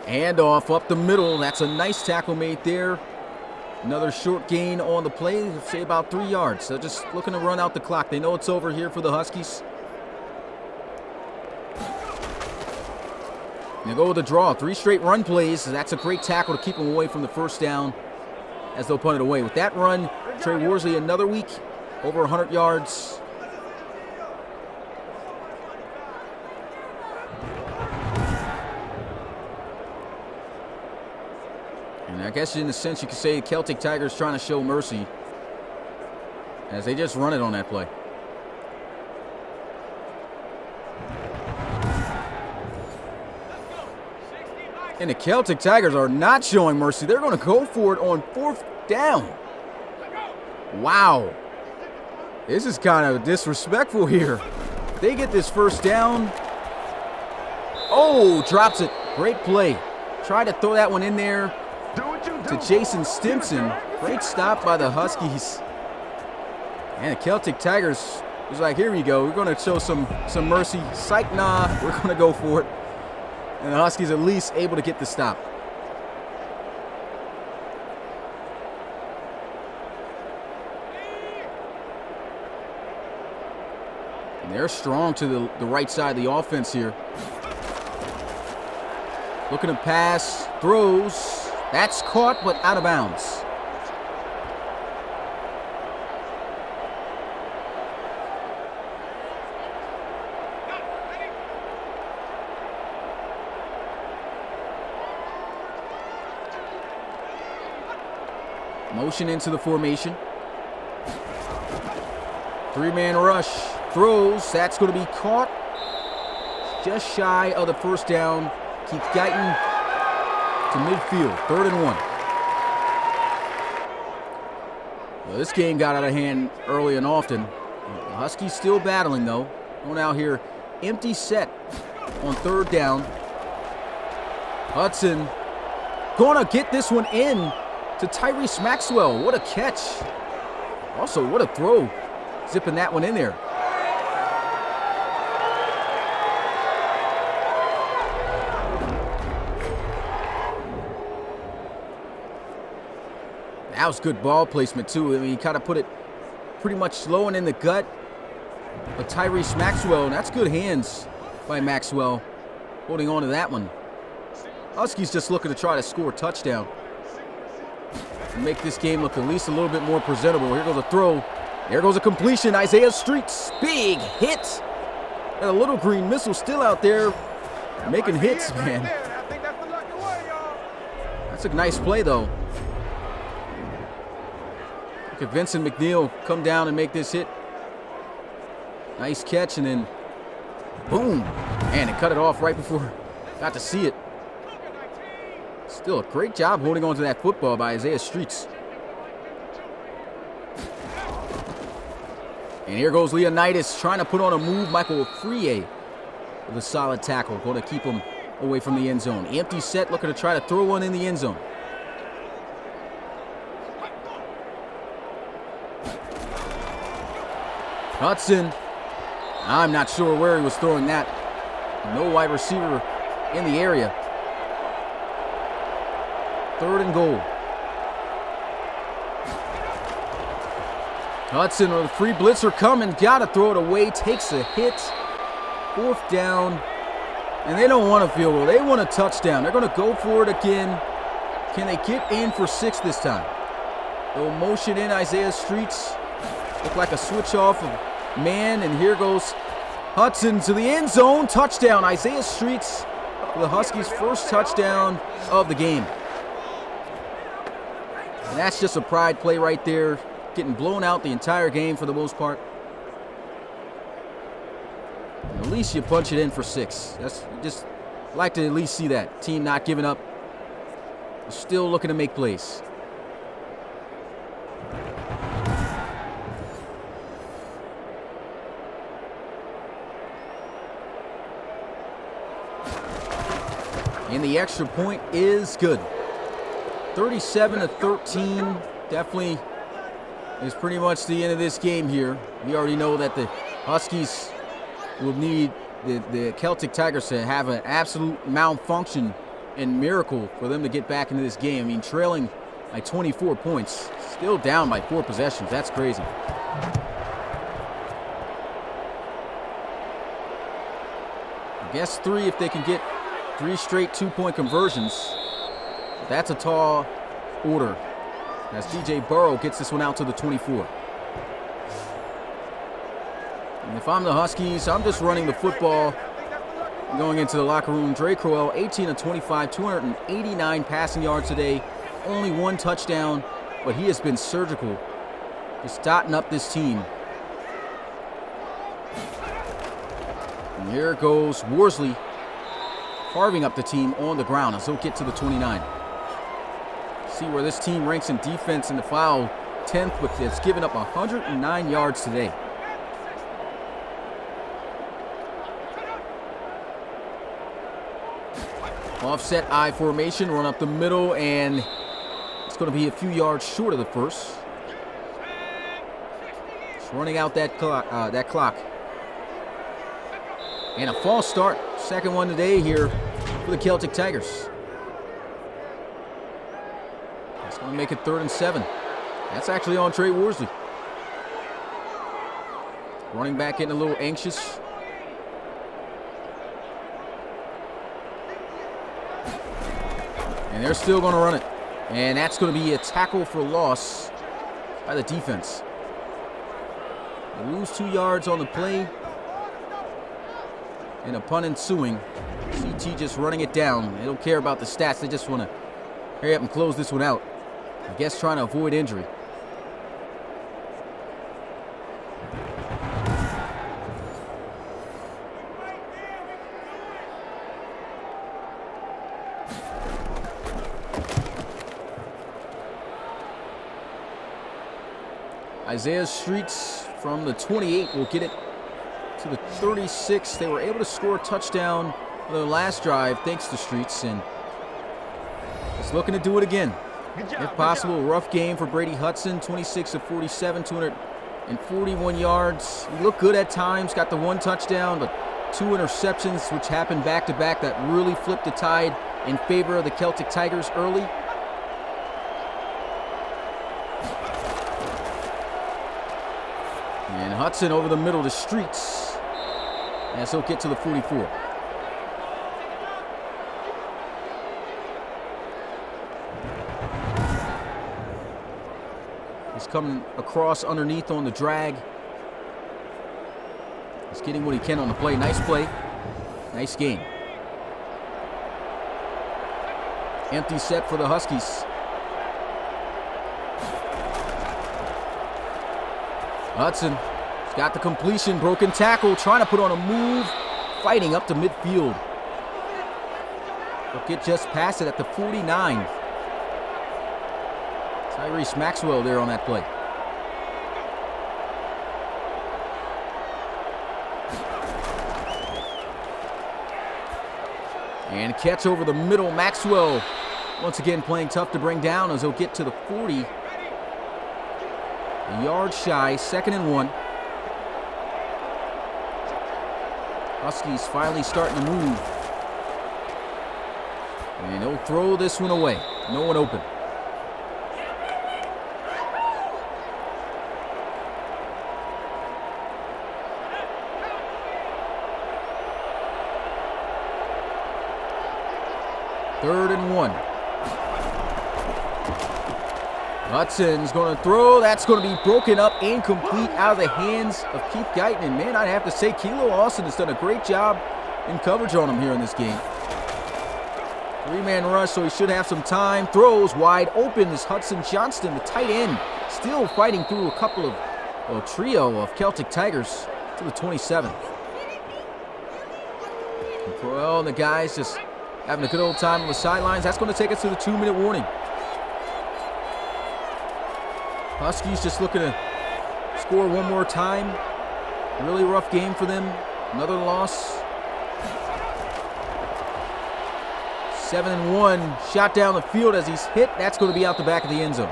Handoff up the middle. That's a nice tackle made there. Another short gain on the play, let's say about 3 yards. They're just looking to run out the clock. They know it's over here for the Huskies. They go with a draw. 3 straight run plays. That's a great tackle to keep them away from the first down as they'll punt it away. With that run, Trey Worsley another week, over 100 yards. And I guess in a sense you could say the Celtic Tigers trying to show mercy as they just run it on that play. And the Celtic Tigers are not showing mercy. They're going to go for it on 4th down. Wow. This is kind of disrespectful here. They get this first down. Oh, drops it. Great play. Tried to throw that one in there to Jason Stimson. Great stop by the Huskies. And the Celtic Tigers was like, here we go. We're going to show some mercy. Psych, nah. We're going to go for it. And the Huskies at least able to get the stop. And they're strong to the right side of the offense here. Looking to pass, throws. That's caught, but out of bounds. Motion into the formation. 3-man rush. Throws. That's going to be caught. Just shy of the first down. Keith Guyton to midfield. 3rd and 1. Well, this game got out of hand early and often. The Huskies still battling, though. Going out here. Empty set on 3rd down. Hudson going to get this one in to Tyreese Maxwell. What a catch. Also, what a throw. Zipping that one in there. That was good ball placement, too. I mean, he kind of put it pretty much low and in the gut. But Tyreese Maxwell, that's good hands by Maxwell, holding on to that one. Huskies just looking to try to score a touchdown and make this game look at least a little bit more presentable. Here goes a throw. There goes a completion. Isaiah Streets, big hit. And a little green missile still out there making hits, man. That's a nice play, though. Look at Vincent McNeil come down and make this hit. Nice catch, and then boom. Man, it cut it off right before I got to see it. Still a great job holding on to that football by Isaiah Streets. And here goes Leonidas trying to put on a move. Michael Frier with a solid tackle. Going to keep him away from the end zone. Empty set, looking to try to throw one in the end zone. Hudson. I'm not sure where he was throwing that. No wide receiver in the area. 3rd and goal. Hudson with a free blitzer coming. Got to throw it away. Takes a hit. 4th down. And they don't want a field goal. They want a touchdown. They're going to go for it again. Can they get in for 6 this time? They'll motion in Isaiah Streets. Look like a switch off of man. And here goes Hudson to the end zone. Touchdown. Isaiah Streets for the Huskies' first touchdown of the game. And that's just a pride play right there. Getting blown out the entire game for the most part. And at least you punch it in for 6. That's just like to at least see that. Team not giving up. Still looking to make plays. And the extra point is good. 37-13. Definitely is pretty much the end of this game here. We already know that the Huskies will need the Celtic Tigers to have an absolute malfunction and miracle for them to get back into this game. I mean, trailing by 24 points, still down by 4 possessions. That's crazy. I guess 3 if they can get 3 straight 2-point conversions. That's a tall order as DJ Burrow gets this one out to the 24. And if I'm the Huskies, I'm just running the football. Going into the locker room, Trey, 18 of 25, 289 passing yards today. Only 1 touchdown, but he has been surgical. Just dotting up this team. And here goes Worsley, carving up the team on the ground as he'll get to the 29. See where this team ranks in defense in the file. 10th, but it's given up 109 yards today. Offset I formation, run up the middle, and it's going to be a few yards short of the first. It's running out that clock. And a false start. Second one today here for the Celtic Tigers. It's going to make it 3rd and 7. That's actually on Trey Worsley. Running back getting a little anxious. And they're still going to run it. And that's going to be a tackle for loss by the defense. They lose 2 yards on the play. And a punt ensuing. CT just running it down. They don't care about the stats. They just want to hurry up and close this one out. I guess trying to avoid injury. Isaiah Streets from the 28 will get it to the 36. They were able to score a touchdown on their last drive thanks to Streets, and it's looking to do it again. If possible, rough game for Brady Hudson, 26 of 47, 241 yards. He looked good at times, got the 1 touchdown, but 2 interceptions, which happened back-to-back, that really flipped the tide in favor of the Celtic Tigers early. Hudson over the middle of the streets as he'll get to the 44. He's coming across underneath on the drag. He's getting what he can on the play. Nice play. Nice game. Empty set for the Huskies. Hudson got the completion, broken tackle, trying to put on a move, fighting up to midfield. He'll get just past it at the 49. Tyreese Maxwell there on that play. And catch over the middle. Maxwell once again playing tough to bring down as he'll get to the 40. A yard shy, 2nd and 1. Huskies finally starting to move. And he'll throw this one away. No one open. Third and 1. Hudson's going to throw. That's going to be broken up, incomplete, out of the hands of Keith Guyton. And man, I'd have to say Kilo Austin has done a great job in coverage on him here in this game. 3-man rush, so he should have some time. Throws wide open is Hudson Johnston, the tight end, still fighting through a couple of, a trio of Celtic Tigers to the 27. And Cowell and the guys just having a good old time on the sidelines. That's going to take us to the 2-minute warning. Huskies just looking to score one more time. Really rough game for them. Another loss. 7 and 1. Shot down the field as he's hit. That's going to be out the back of the end zone.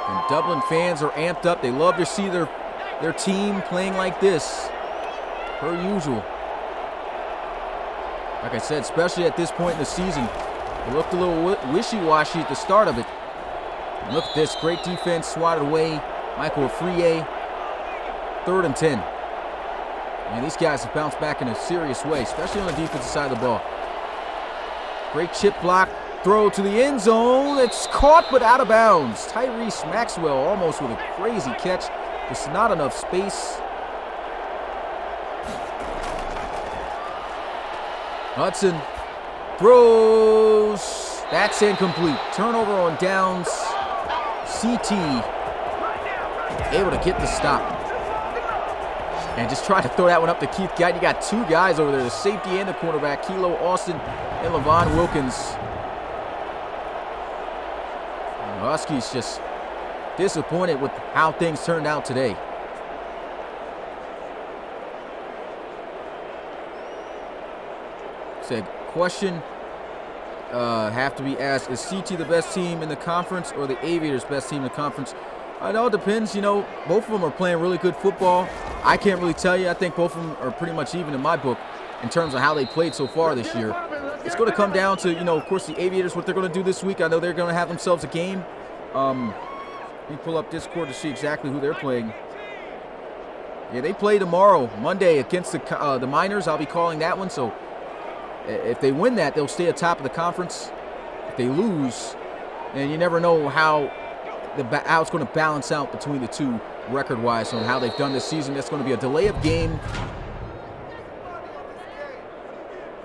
And Dublin fans are amped up. They love to see their team playing like this, per usual. Like I said, especially at this point in the season, it looked a little wishy-washy at the start of it. And look at this, great defense, swatted away. Michael Afriyie, 3rd and 10. And these guys have bounced back in a serious way, especially on the defensive side of the ball. Great chip block, throw to the end zone. It's caught but out of bounds. Tyreese Maxwell almost with a crazy catch. Just not enough space. Hudson throws. That's incomplete. Turnover on downs. CT able to get the stop. And just try to throw that one up to Keith Guyton. You got 2 guys over there, the safety and the cornerback, Kilo Austin and Levon Wilkins. And the Huskies just disappointed with how things turned out today. Said question have to be asked, is CT the best team in the conference or the Aviators best team in the conference? It all depends. You know, both of them are playing really good football. I can't really tell you. I think both of them are pretty much even in my book in terms of how they played so far this year. It's going to come down to, you know, of course, the Aviators, what they're going to do this week. I know they're going to have themselves a game. Let me pull up Discord to see exactly who they're playing. Yeah, they play tomorrow, Monday, against the Miners. I'll be calling that one. So if they win that, they'll stay atop of the conference. If they lose, then you never know how it's going to balance out between the two record-wise on how they've done this season. That's going to be a delay of game.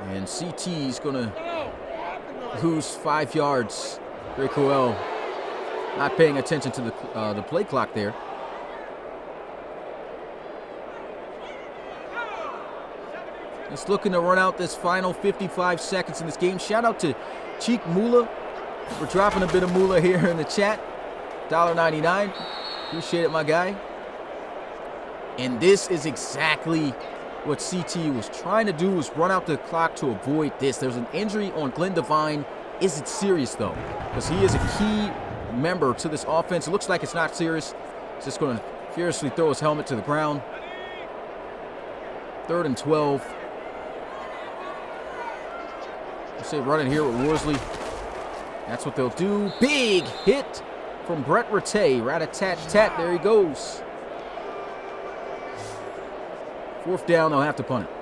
And CT is going to lose 5 yards. Greg Cowell not paying attention to the play clock there. Just looking to run out this final 55 seconds in this game. Shout out to Cheek Moolah for dropping a bit of moolah here in the chat. $1.99. Appreciate it, my guy. And this is exactly what CT was trying to do, was run out the clock to avoid this. There's an injury on Glenn Devine. Is it serious, though? Because he is a key member to this offense. It looks like it's not serious. He's just going to furiously throw his helmet to the ground. 3rd and 12. I'll say running here with Worsley. That's what they'll do. Big hit from Brett Rattay. Rat-a-tat-tat. There he goes. 4th down, they'll have to punt it.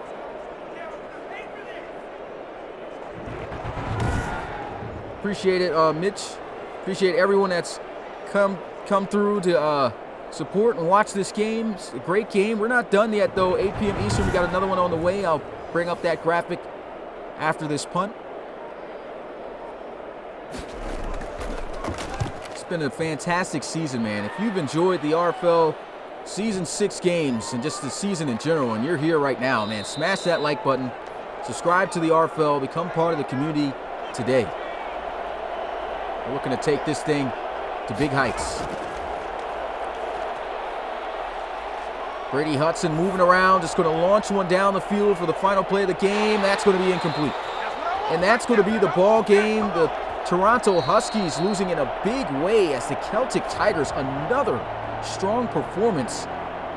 Appreciate it, Mitch. Appreciate everyone that's come through to support and watch this game. It's a great game. We're not done yet, though. 8 p.m. Eastern, we got another one on the way. I'll bring up that graphic after this punt. It's been a fantastic season, man. If you've enjoyed the RFL season 6 games and just the season in general, and you're here right now, man, smash that like button. Subscribe to the RFL. Become part of the community today. We're looking to take this thing to big heights. Brady Hudson moving around, just going to launch one down the field for the final play of the game. That's going to be incomplete. And that's going to be the ball game. The Toronto Huskies losing in a big way as the Celtic Tigers, another strong performance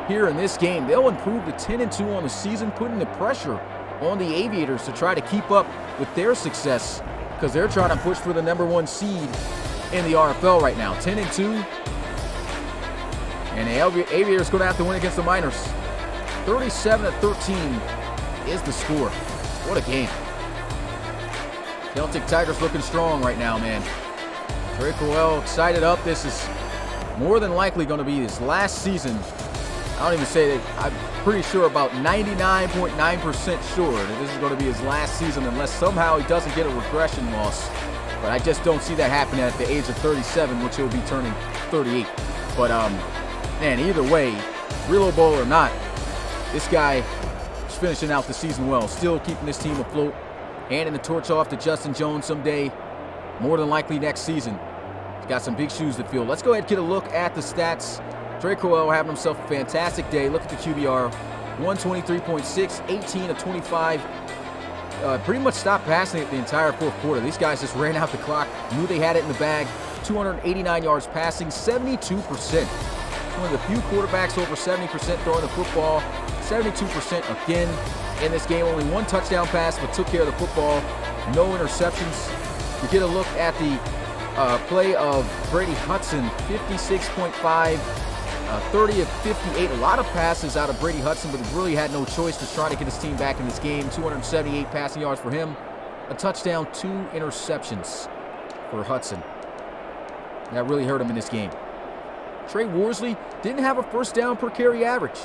here in this game. They'll improve to 10-2 on the season, putting the pressure on the Aviators to try to keep up with their success because they're trying to push for the #1 seed in the RFL right now. 10-2. And the Aviators going to have to win against the Miners. 37-13 is the score. What a game. Celtic Tigers looking strong right now, man. Trey Cowell excited up. This is more than likely going to be his last season. I don't even say that. I'm pretty sure, about 99.9% sure that this is going to be his last season unless somehow he doesn't get a regression loss. But I just don't see that happening at the age of 37, which he'll be turning 38. But, man, either way, Relo Bowl or not, this guy is finishing out the season well. Still keeping this team afloat. Handing the torch off to Justin Jones someday. More than likely next season. He's got some big shoes to fill. Let's go ahead and get a look at the stats. Trey Cowell having himself a fantastic day. Look at the QBR. 123.6, 18 of 25. Pretty much stopped passing it the entire 4th quarter. These guys just ran out the clock. Knew they had it in the bag. 289 yards passing, 72%. One of the few quarterbacks over 70% throwing the football. 72% again in this game. Only 1 touchdown pass, but took care of the football. No interceptions. We get a look at the play of Brady Hudson. 56.5, 30 of 58. A lot of passes out of Brady Hudson, but he really had no choice to try to get his team back in this game. 278 passing yards for him. A touchdown, 2 interceptions for Hudson. That really hurt him in this game. Trey Worsley didn't have a 1st down per carry average,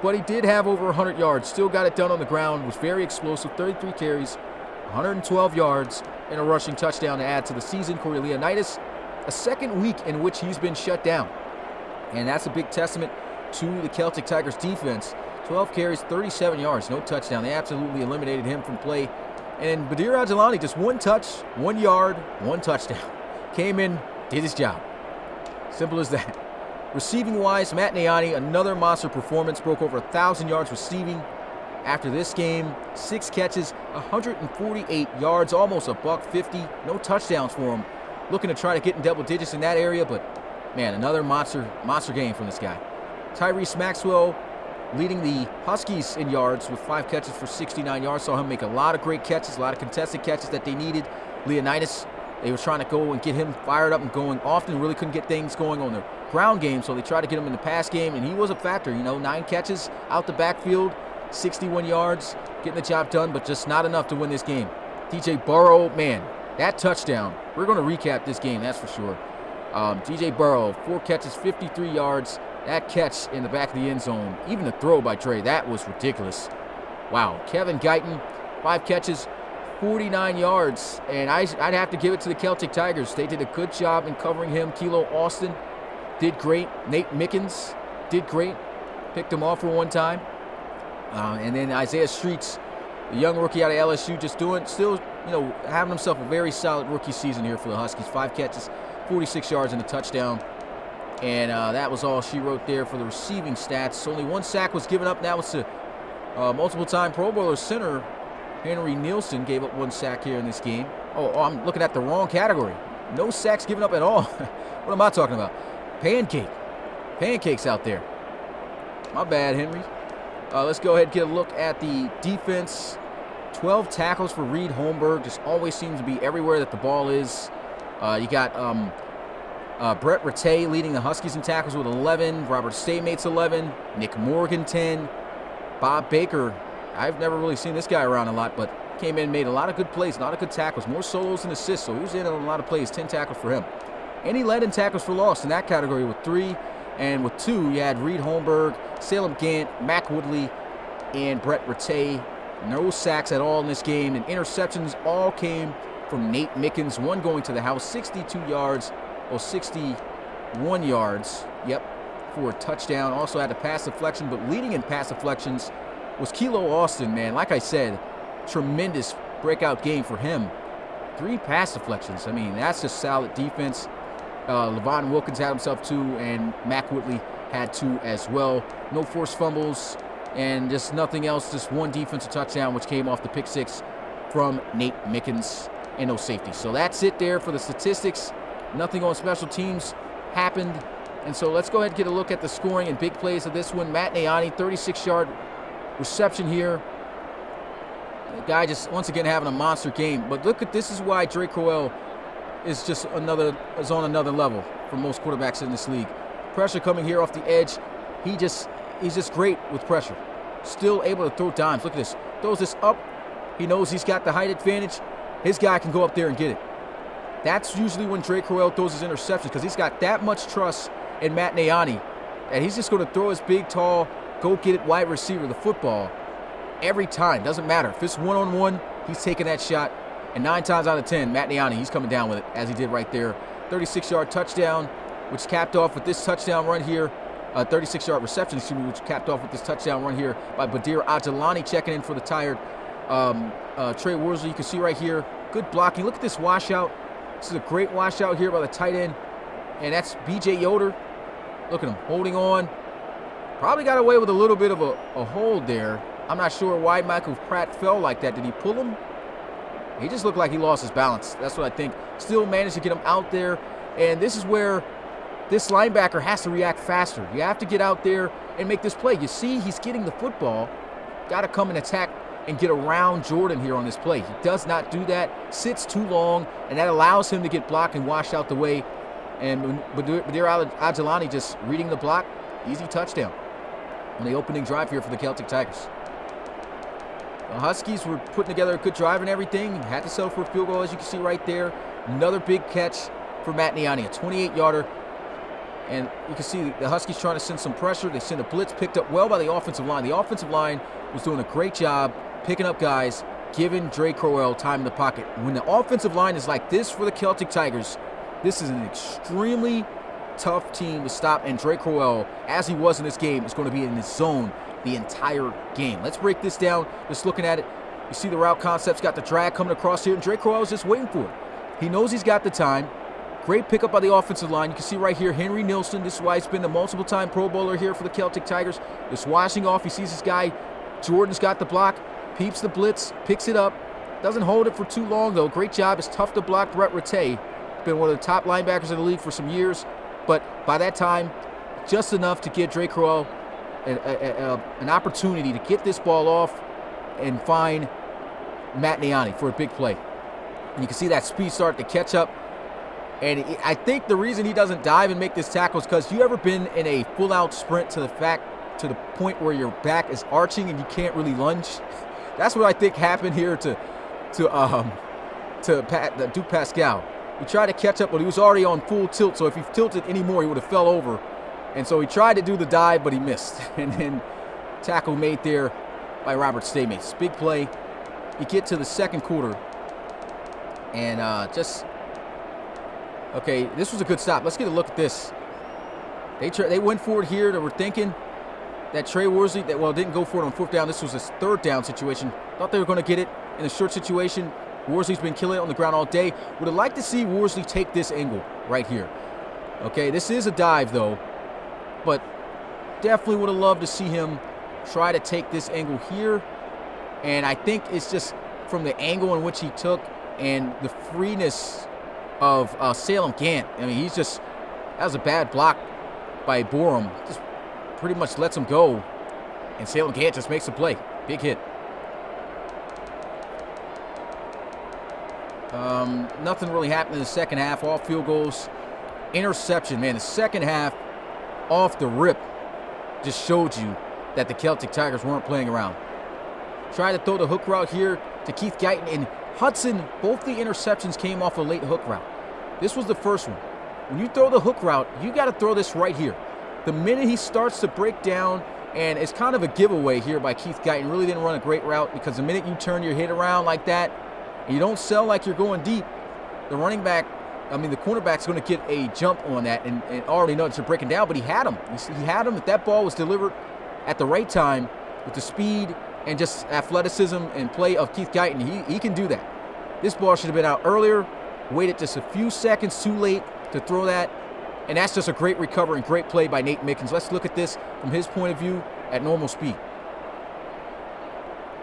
but he did have over 100 yards. Still got it done on the ground. Was very explosive. 33 carries, 112 yards, and a rushing touchdown to add to the season. Corey Leonidas, a 2nd week in which he's been shut down. And that's a big testament to the Celtic Tigers defense. 12 carries, 37 yards, no touchdown. They absolutely eliminated him from play. And Badir Adjelani, just 1 touch, 1 yard, 1 touchdown. Came in, did his job. Simple as that. Receiving-wise, Matt Niani, another monster performance. Broke over 1,000 yards receiving after this game. 6 catches, 148 yards, almost a $150. No touchdowns for him. Looking to try to get in double digits in that area, but, man, another monster game from this guy. Tyreese Maxwell leading the Huskies in yards with 5 catches for 69 yards. Saw him make a lot of great catches, a lot of contested catches that they needed. Leonidas, they were trying to go and get him fired up and going often. Really couldn't get things going on the ground game, so they tried to get him in the pass game, and he was a factor. 9 catches out the backfield, 61 yards, getting the job done, but just not enough to win this game. DJ Burrow, man, that touchdown. We're going to recap this game, that's for sure. DJ Burrow, 4 catches, 53 yards. That catch in the back of the end zone, even the throw by Trey, that was ridiculous. Wow. Kevin Guyton, 5 catches, 49 yards, and I'd have to give it to the Celtic Tigers. They did a good job in covering him. Kilo Austin did great. Nate Mickens did great. Picked him off for one time. And then Isaiah Streets, the young rookie out of LSU, just having himself a very solid rookie season here for the Huskies. 5 catches, 46 yards and a touchdown. And that was all she wrote there for the receiving stats. Only 1 sack was given up. That was to multiple-time Pro Bowler center Henry Nielsen gave up 1 sack here in this game. Oh, I'm looking at the wrong category. No sacks given up at all. What am I talking about? Pancakes out there. My bad, Henry. Let's go ahead and get a look at the defense. 12 tackles for Reed Holmberg. Just always seems to be everywhere that the ball is. You got Brett Rattay leading the Huskies in tackles with 11. Robert Staymates 11. Nick Morgan 10. Bob Baker, I've never really seen this guy around a lot, but came in and made a lot of good plays, a lot of good tackles, more solos than assists, so he was in on a lot of plays, 10 tackles for him. And he led in tackles for loss in that category with 3, and with 2, you had Reed Holmberg, Salem Gant, Mac Woodley, and Brett Rattay. No sacks at all in this game, and interceptions all came from Nate Mickens, one going to the house, 62 yards, or 61 yards, for a touchdown. Also had a pass deflection, but leading in pass deflections was Kilo Austin, man. Like I said, tremendous breakout game for him. 3 pass deflections. I mean, that's just solid defense. Levon Wilkins had himself 2, and Mac Woodley had 2 as well. No forced fumbles, and just nothing else. Just 1 defensive touchdown, which came off the pick 6 from Nate Mickens, and no safety. So that's it there for the statistics. Nothing on special teams happened. And so let's go ahead and get a look at the scoring and big plays of this one. Matt Nayani, 36-yard reception here. The guy just, once again, having a monster game. But look at, this is why Dre Cowell is just on another level for most quarterbacks in this league. Pressure coming here off the edge. He's just great with pressure. Still able to throw dimes. Look at this. Throws this up. He knows he's got the height advantage. His guy can go up there and get it. That's usually when Dre Cowell throws his interceptions, because he's got that much trust in Matt Nayani that he's just going to throw his big, tall, go-get-it wide receiver the football every time. Doesn't matter. If it's one-on-one, he's taking that shot. And 9 times out of 10, Matt Nayani, he's coming down with it, as he did right there. 36-yard touchdown, which capped off with this touchdown run here. 36-yard reception, which capped off with this touchdown run here by Badir Ajalani, checking in for the tired Trey Worsley. You can see right here, good blocking. Look at this washout. This is a great washout here by the tight end. And that's B.J. Yoder. Look at him holding on. Probably got away with a little bit of a hold there. I'm not sure why Michael Pratt fell like that. Did he pull him? He just looked like he lost his balance. That's what I think. Still managed to get him out there. And this is where this linebacker has to react faster. You have to get out there and make this play. You see he's getting the football. Got to come and attack and get around Jordan here on this play. He does not do that. Sits too long, and that allows him to get blocked and washed out the way. And Badir Ajalani just reading the block. Easy touchdown on the opening drive here for the Celtic Tigers. The Huskies were putting together a good drive and everything. Had to settle for a field goal, as you can see right there. Another big catch for Matt Nayani, a 28-yarder. And you can see the Huskies trying to send some pressure. They send a blitz, picked up well by the offensive line. The offensive line was doing a great job picking up guys, giving Dre Cowell time in the pocket. When the offensive line is like this for the Celtic Tigers, this is an extremely tough team to stop. And Dre Cowell, as he was in this game, is going to be in his zone the entire game. Let's break this down. Just looking at it, you see the route concepts, got the drag coming across here, and Dre Cowell is just waiting for it. He knows he's got the time. Great pickup by the offensive line. You can see right here, Henry Nilsson. This is why he's been a multiple-time Pro Bowler here for the Celtic Tigers. Just washing off. He sees his guy. Jordan's got the block. Peeps the blitz. Picks it up. Doesn't hold it for too long, though. Great job. It's tough to block Brett Rattay. Been one of the top linebackers in the league for some years. But by that time, just enough to give Dre Cowell an opportunity to get this ball off and find Matt Nayani for a big play. And you can see that speed start to catch up. And I think the reason he doesn't dive and make this tackle is because you ever been in a full-out sprint to the point where your back is arching and you can't really lunge? That's what I think happened here to Duke Pascal. He tried to catch up, but he was already on full tilt. So if he tilted anymore, he would have fell over. And so he tried to do the dive, but he missed. And then tackle made there by Robert Staymates. Big play. You get to the second quarter, and okay, this was a good stop. Let's get a look at this. They went for it here. They were thinking that Trey Worsley, didn't go for it on 4th down. This was a 3rd down situation. Thought they were going to get it in a short situation. Worsley's been killing it on the ground all day. Would have liked to see Worsley take this angle right here. Okay, this is a dive, though. But definitely would have loved to see him try to take this angle here. And I think it's just from the angle in which he took and the freeness of Salem Gant. I mean, that was a bad block by Borum. Just pretty much lets him go. And Salem Gant just makes a play. Big hit. Nothing really happened in the second half. All field goals. interception, man. The second half, off the rip, just showed you that the Celtic Tigers weren't playing around. Tried to throw the hook route here to Keith Guyton, and Hudson, both the interceptions came off a late hook route. This was the first one. When you throw the hook route, you got to throw this right here. The minute he starts to break down, and it's kind of a giveaway here by Keith Guyton. Really didn't run a great route, because the minute you turn your head around like that, and you don't sell like you're going deep, the cornerback's going to get a jump on that and already know that you're breaking down, but he had him. He had him. If that ball was delivered at the right time with the speed and just athleticism and play of Keith Guyton, he can do that. This ball should have been out earlier, waited just a few seconds too late to throw that, and that's just a great recovery and great play by Nate Mickens. Let's look at this from his point of view at normal speed.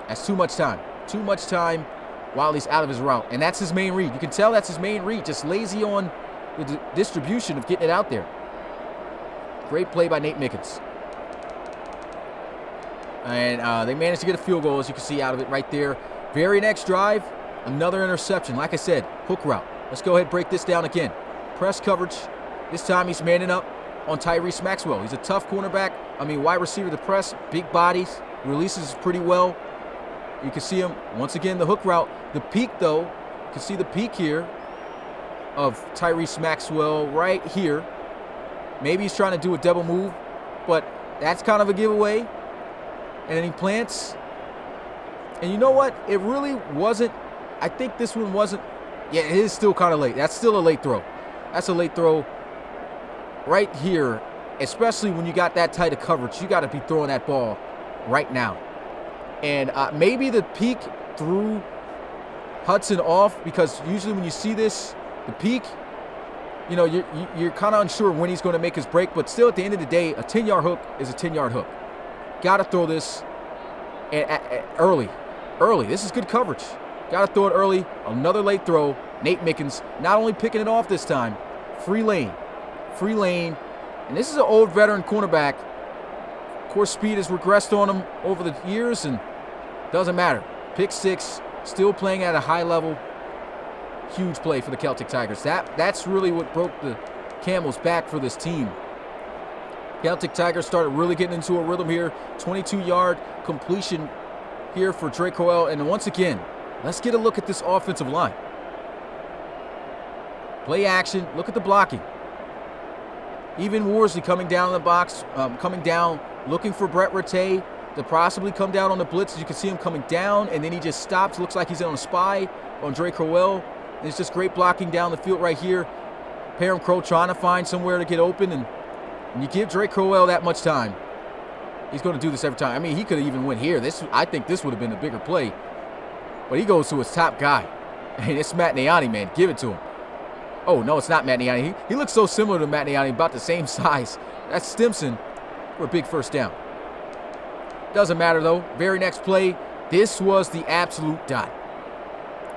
That's too much time. Too much time while he's out of his route, and that's his main read. You can tell that's his main read, just lazy on the distribution of getting it out there. Great play by Nate Mickens. And they managed to get a field goal, as you can see out of it right there. Very next drive, another interception. Like I said, hook route. Let's go ahead and break this down again. Press coverage. This time he's manning up on Tyreese Maxwell. He's a tough cornerback. Wide receiver to press, big bodies, releases pretty well. You can see him, once again, the hook route. The peak, though, you can see the peak here of Tyreese Maxwell right here. Maybe he's trying to do a double move, but that's kind of a giveaway. And then he plants. And you know what? It really wasn't. I think this one wasn't. Yeah, it is still kind of late. That's still a late throw. That's a late throw right here, especially when you got that tight of coverage. You got to be throwing that ball right now. And maybe the peak threw Hudson off, because usually when you see this, the peak, you're kind of unsure when he's going to make his break. But still, at the end of the day, a 10-yard hook is a 10-yard hook. Got to throw this early. This is good coverage. Got to throw it early. Another late throw. Nate Mickens not only picking it off this time, free lane. And this is an old veteran cornerback. Of course, speed has regressed on him over the years, and doesn't matter. Pick six, still playing at a high level. Huge play for the Celtic Tigers. That's really what broke the camel's back for this team. Celtic Tigers started really getting into a rhythm here. 22-yard completion here for Trey Cowell. And once again, let's get a look at this offensive line. Play action. Look at the blocking. Even Worsley coming down in the box, looking for Brett Rattay to possibly come down on the blitz. As you can see him coming down, and then he just stops. Looks like he's on a spy on Trey Cowell. And it's just great blocking down the field right here. Parham Crow trying to find somewhere to get open, and you give Drake Cowell that much time, he's going to do this every time. He could have even went here. I think this would have been a bigger play. But he goes to his top guy. And it's Matt Niani, man. Give it to him. Oh, no, it's not Matt Niani. He looks so similar to Matt Niani, about the same size. That's Stimson for a big first down. Doesn't matter, though. Very next play, this was the absolute dot.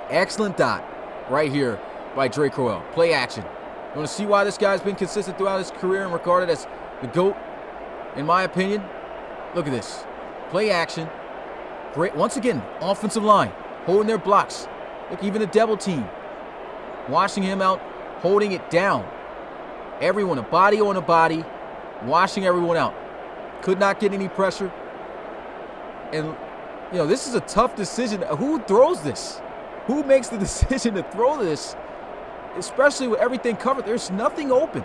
Excellent dot right here by Drake Cowell. Play action. You want to see why this guy's been consistent throughout his career and regarded as the GOAT, in my opinion? Look at this. Play action. Great. Once again, offensive line holding their blocks. Look, even a double team. Washing him out, holding it down. Everyone, a body on a body, washing everyone out. Could not get any pressure. And, this is a tough decision. Who throws this? Who makes the decision to throw this? Especially with everything covered. There's nothing open.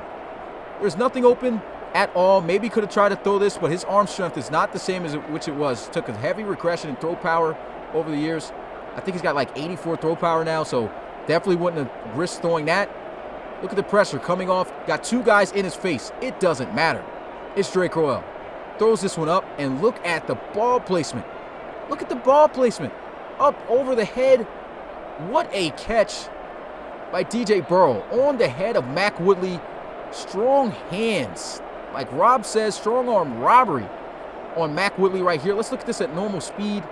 There's nothing open at all. Maybe could have tried to throw this, but his arm strength is not the same as which it was. Took a heavy regression in throw power over the years. I think he's got like 84 throw power now, so definitely wouldn't have risked throwing that. Look at the pressure coming off. Got two guys in his face. It doesn't matter. It's Drake Cowell. Throws this one up, and look at the ball placement. Look at the ball placement. Up over the head. What a catch by DJ Burrow on the head of Mac Woodley. Strong hands. Like Rob says, strong arm robbery on Mac Woodley right here. Let's look at this at normal speed.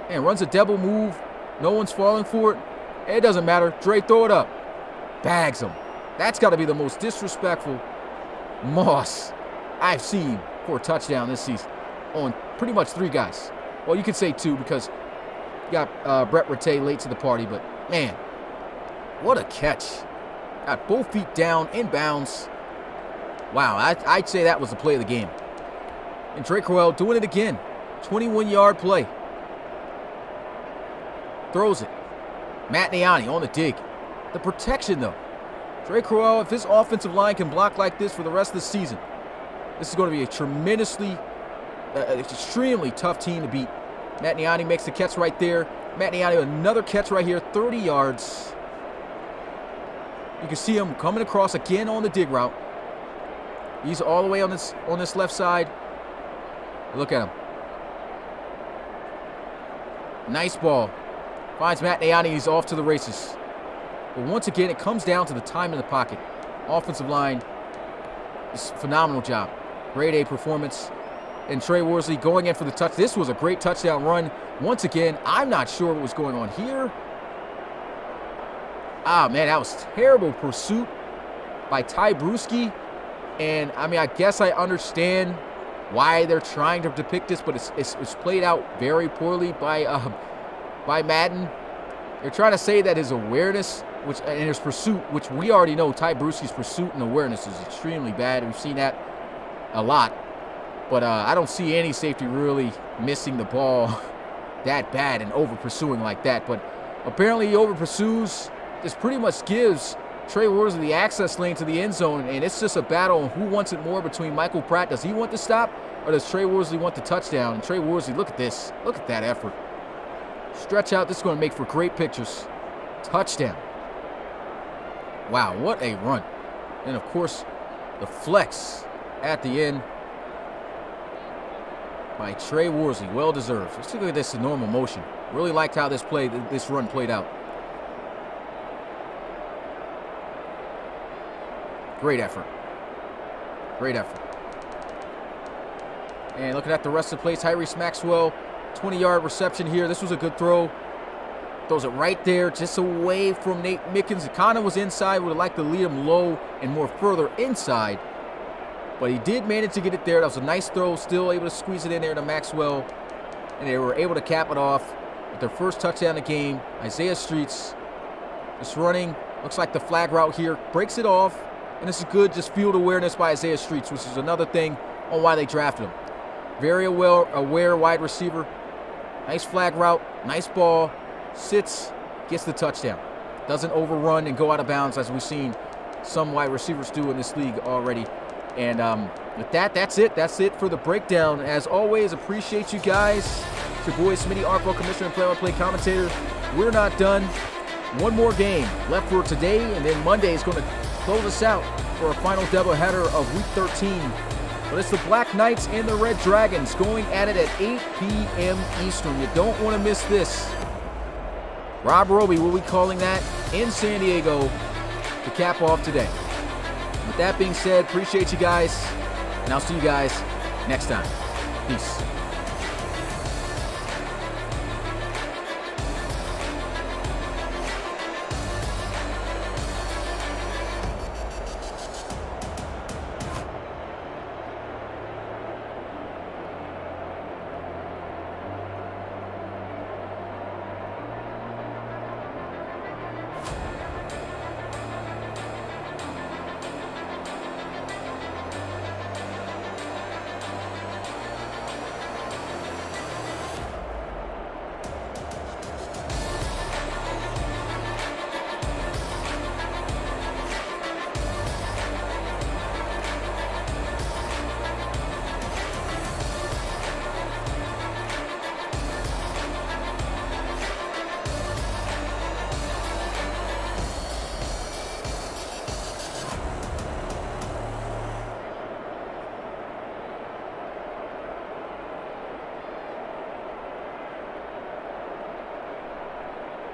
And runs a double move. No one's falling for it. It doesn't matter. Dre, throw it up. Bags him. That's got to be the most disrespectful Moss I've seen for a touchdown this season on pretty much three guys. Well, you could say two because you got Brett Rattay late to the party, but man, what a catch. Got both feet down, inbounds. Wow, I'd say that was the play of the game. And Trey Cowell doing it again. 21-yard play. Throws it. Matt Niani on the dig. The protection, though. Trey Cowell, if his offensive line can block like this for the rest of the season, this is going to be a extremely tough team to beat. Matt Niani makes the catch right there. Matt Niani, another catch right here, 30 yards. You can see him coming across again on the dig route. He's all the way on this left side. Look at him. Nice ball. Finds Matt Niani. He's off to the races. But once again, it comes down to the time in the pocket. Offensive line, phenomenal job. Grade A performance. And Trey Worsley going in for the touch. This was a great touchdown run. Once again, I'm not sure what was going on here. Ah, man, that was terrible pursuit by Tyreese. And, I mean, I guess I understand why they're trying to depict this, but it's played out very poorly by Madden. They're trying to say that his awareness and his pursuit, which we already know Tyreese's pursuit and awareness is extremely bad. We've seen that a lot. But I don't see any safety really missing the ball that bad and over-pursuing like that. But apparently he over-pursues. This pretty much gives Trey Worsley the access lane to the end zone, and it's just a battle on who wants it more between Michael Pratt. Does he want the stop, or does Trey Worsley want the touchdown? And Trey Worsley, look at this. Look at that effort. Stretch out. This is going to make for great pictures. Touchdown. Wow, what a run. And, of course, the flex at the end by Trey Worsley. Well-deserved. Let's look at this in normal motion. Really liked how this run played out. Great effort. Great effort. And looking at the rest of the plays, Tyreese Maxwell, 20-yard reception here. This was a good throw. Throws it right there, just away from Nate Mickens. It kind of was inside. Would have liked to lead him low and more further inside. But he did manage to get it there. That was a nice throw. Still able to squeeze it in there to Maxwell. And they were able to cap it off with their first touchdown of the game. Isaiah Streets just running. Looks like the flag route here. Breaks it off. And this is good, just field awareness by Isaiah Streets, which is another thing on why they drafted him. Very aware wide receiver. Nice flag route, nice ball. Sits, gets the touchdown. Doesn't overrun and go out of bounds as we've seen some wide receivers do in this league already. And with that, that's it. That's it for the breakdown. As always, appreciate you guys. It's your boy Smitty, RFL Commissioner and play-by-play commentator. We're not done. One more game left for today, and then Monday is going to close us out for a final doubleheader of Week 13. But it's the Black Knights and the Red Dragons going at it at 8 p.m. Eastern. You don't want to miss this. Rob Roby will be calling that in San Diego to cap off today. With that being said, appreciate you guys, and I'll see you guys next time. Peace.